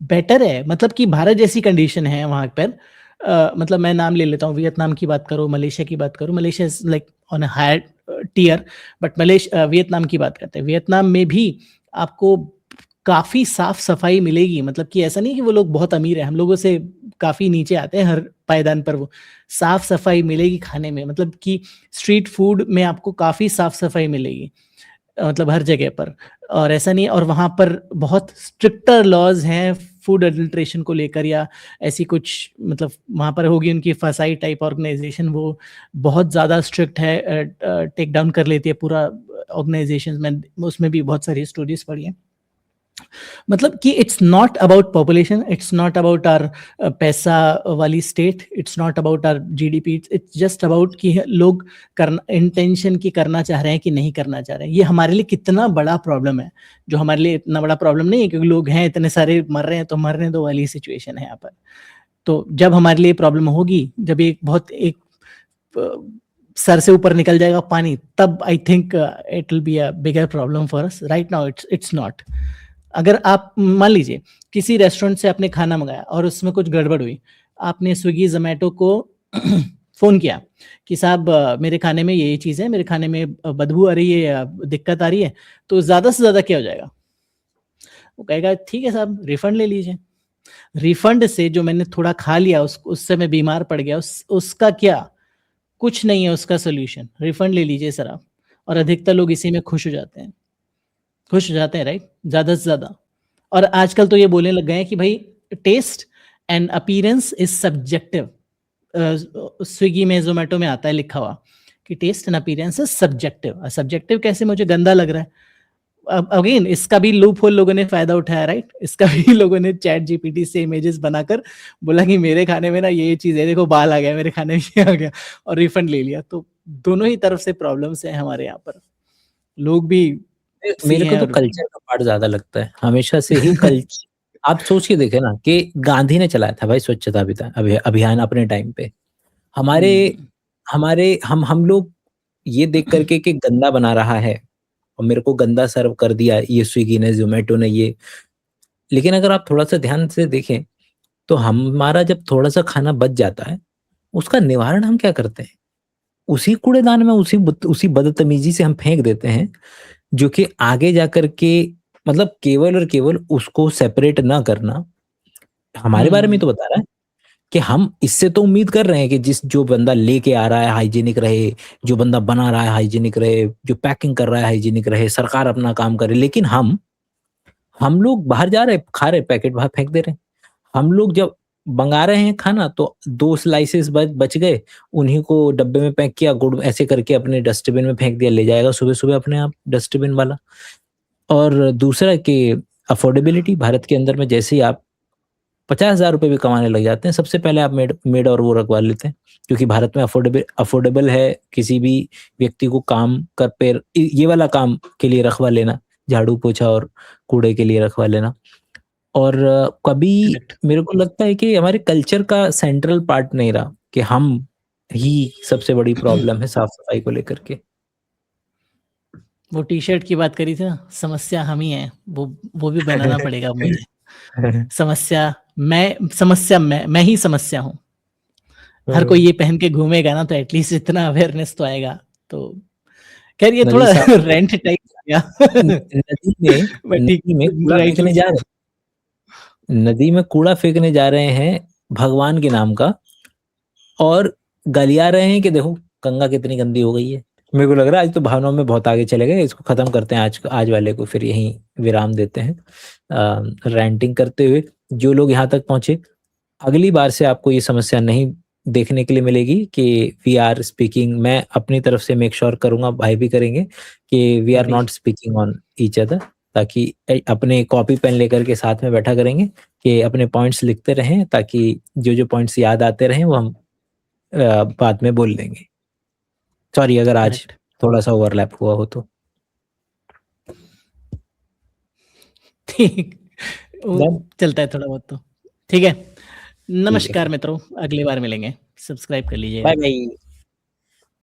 [SPEAKER 3] बेटर है, मतलब कि भारत जैसी कंडीशन है वहां पर। मतलब मैं नाम ले लेता हूँ, वियतनाम की बात करो, मलेशिया की बात करो, Malaysia is like on a higher tier, but Vietnam की बात करते हैं, वियतनाम में भी आपको काफी साफ सफाई मिलेगी, मतलब कि ऐसा नहीं कि वो लोग बहुत अमीर है, हम लोगों से काफी नीचे आते हैं हर पायदान पर, वो साफ सफाई मिलेगी खाने में, मतलब कि स्ट्रीट फूड में आपको काफी साफ सफाई मिलेगी, मतलब हर जगह पर, और ऐसा नहीं, और वहां पर बहुत स्ट्रिक्टर लॉज हैं फूड एडल्ट्रेशन को लेकर, या ऐसी कुछ, मतलब वहां पर होगी उनकी फसाई टाइप ऑर्गेनाइजेशन, वो बहुत ज्यादा स्ट्रिक्ट है, टेक डाउन कर लेती है पूरा ऑर्गेनाइजेशन में, उसमें भी बहुत सारी स्टोरीज पढ़ी हैं। मतलब कि it's not about population, it's not about our पैसा वाली state, it's not about our GDP, it's just about कि लोग करना इंटेंशन की करना चाह रहे हैं कि नहीं करना चाह रहे हैं। ये हमारे लिए कितना बड़ा प्रॉब्लम है, जो हमारे लिए इतना बड़ा प्रॉब्लम नहीं है क्योंकि लोग हैं इतने सारे मर रहे हैं तो मरने दो वाली सिचुएशन है यहाँ पर। तो जब हमारे लिए प्रॉब्लम होगी, जब एक सर से ऊपर निकल जाएगा पानी, तब I think it will be a bigger problem for us. Right now it's not. अगर आप मान लीजिए किसी रेस्टोरेंट से आपने खाना मंगाया और उसमें कुछ गड़बड़ हुई, आपने स्विगी जोमेटो को फोन किया कि साहब मेरे खाने में ये चीज़ है, मेरे खाने में बदबू आ रही है या दिक्कत आ रही है, तो ज़्यादा से ज़्यादा क्या हो जाएगा? वो कहेगा ठीक है साहब रिफंड ले लीजिए। रिफंड से जो मैंने थोड़ा खा लिया उससे मैं बीमार पड़ गया, उसका क्या? कुछ नहीं है उसका सोल्यूशन, रिफंड ले लीजिए सर आप। और अधिकतर लोग इसी में खुश हो जाते हैं, राइट, ज्यादा से ज्यादा। और आजकल तो ये बोलने लग गए हैं कि भाई taste and appearance is subjective. Swiggy में जोमेटो में आता है लिखा हुआ कि taste and appearance is subjective. Subjective कैसे, मुझे गंदा लग रहा है, अब अगेन इसका भी लूप होल लोगों ने फायदा उठाया, राइट। इसका भी लोगों ने चैट जीपीटी से इमेजेस बनाकर बोला कि मेरे खाने में ना ये चीज है, देखो बाल आ गया, मेरे खाने में ये आ गया, और रिफंड ले लिया। तो दोनों ही तरफ से प्रॉब्लम्स है हमारे यहाँ पर, लोग भी
[SPEAKER 1] मेरे को
[SPEAKER 3] हैं
[SPEAKER 1] तो
[SPEAKER 3] और
[SPEAKER 1] कल्चर का पार्ट ज्यादा लगता है, हमेशा से ही कल्चर। आप सोच के देखे ना कि गांधी ने चलाया था भाई स्वच्छता अभियान अपने टाइम पे। हमारे हमारे हम लोग ये देख करके कि गंदा बना रहा है और मेरे को गंदा सर्व कर दिया ये स्विगी ने, जोमेटो ने, ये। लेकिन अगर आप थोड़ा सा ध्यान से देखें तो हमारा जब थोड़ा सा खाना बच जाता है, उसका निवारण हम क्या करते हैं? उसी कूड़ेदान में, उसी बदतमीजी से हम फेंक देते हैं, जो कि आगे जाकर के मतलब केवल और केवल उसको सेपरेट ना करना हमारे बारे में तो बता रहा है कि हम इससे तो उम्मीद कर रहे हैं कि जो बंदा लेके आ रहा है हाइजीनिक रहे, जो बंदा बना रहा है हाइजीनिक रहे, जो पैकिंग कर रहा है हाइजीनिक रहे, सरकार अपना काम करे। लेकिन हम लोग बाहर जा रहे हैं, खा रहे, पैकेट बाहर फेंक दे रहे हैं। हम लोग जब मंगा रहे हैं खाना तो 2 स्लाइसेस बच गए, उन्हीं को डब्बे में पैक किया, गुड़ ऐसे करके अपने डस्टबिन में फेंक दिया, ले जाएगा सुबह-सुबह अपने आप डस्टबिन वाला। और दूसरा कि अफोर्डेबिलिटी, भारत के अंदर में जैसे ही आप 50,000 रुपए भी कमाने लग जाते हैं, सबसे पहले आप मेड और वो रखवा लेते हैं, क्योंकि भारत में अफोर्डेबल है किसी भी व्यक्ति को काम कर पे ये वाला काम के लिए रखवा लेना, झाड़ू पोछा और कूड़े के लिए रखवा लेना। और कभी मेरे को लगता है कि हमारे कल्चर का सेंट्रल पार्ट नहीं रहा कि हम ही सबसे बड़ी प्रॉब्लम है साफ सफाई को लेकर के।
[SPEAKER 3] वो टी शर्ट की बात करी थी ना, समस्या हम ही हैं, वो भी बनाना पड़ेगा मुझे। समस्या मैं ही समस्या हूँ। हर कोई ये पहन के घूमेगा ना तो एटलीस्ट इतना अवेयरनेस तो आएगा। तो खैर ये थोड़ा रेंट टाइप आ गया।
[SPEAKER 1] नदी में कूड़ा फेंकने जा रहे हैं, नदी में कूड़ा फेंकने जा रहे हैं भगवान के नाम का, और गलिया रहे हैं कि देखो गंगा कितनी गंदी हो गई है। मेरे को लग रहा है आज तो भावनाओं में बहुत आगे चले गए, इसको खत्म करते हैं, आज वाले को फिर यहीं विराम देते हैं। रैंटिंग करते हुए जो लोग यहाँ तक पहुंचे, अगली बार से आपको ये समस्या नहीं देखने के लिए मिलेगी कि वी आर स्पीकिंग। मैं अपनी तरफ से मेक श्योर करूंगा, भाई भी करेंगे, कि we are not speaking on each other, ताकि अपने कॉपी पेन लेकर के साथ में बैठा करेंगे कि अपने पॉइंट्स लिखते रहें, ताकि जो पॉइंट्स याद आते रहें वो हम बाद में बोल देंगे। सॉरी अगर आज थोड़ा सा ओवरलैप हुआ हो तो।
[SPEAKER 3] ठीक, चलता है थोड़ा बहुत तो। ठीक है, नमस्कार मित्रों, अगली बार मिलेंगे, सब्सक्राइब कर लीजिए।
[SPEAKER 1] Bye bye.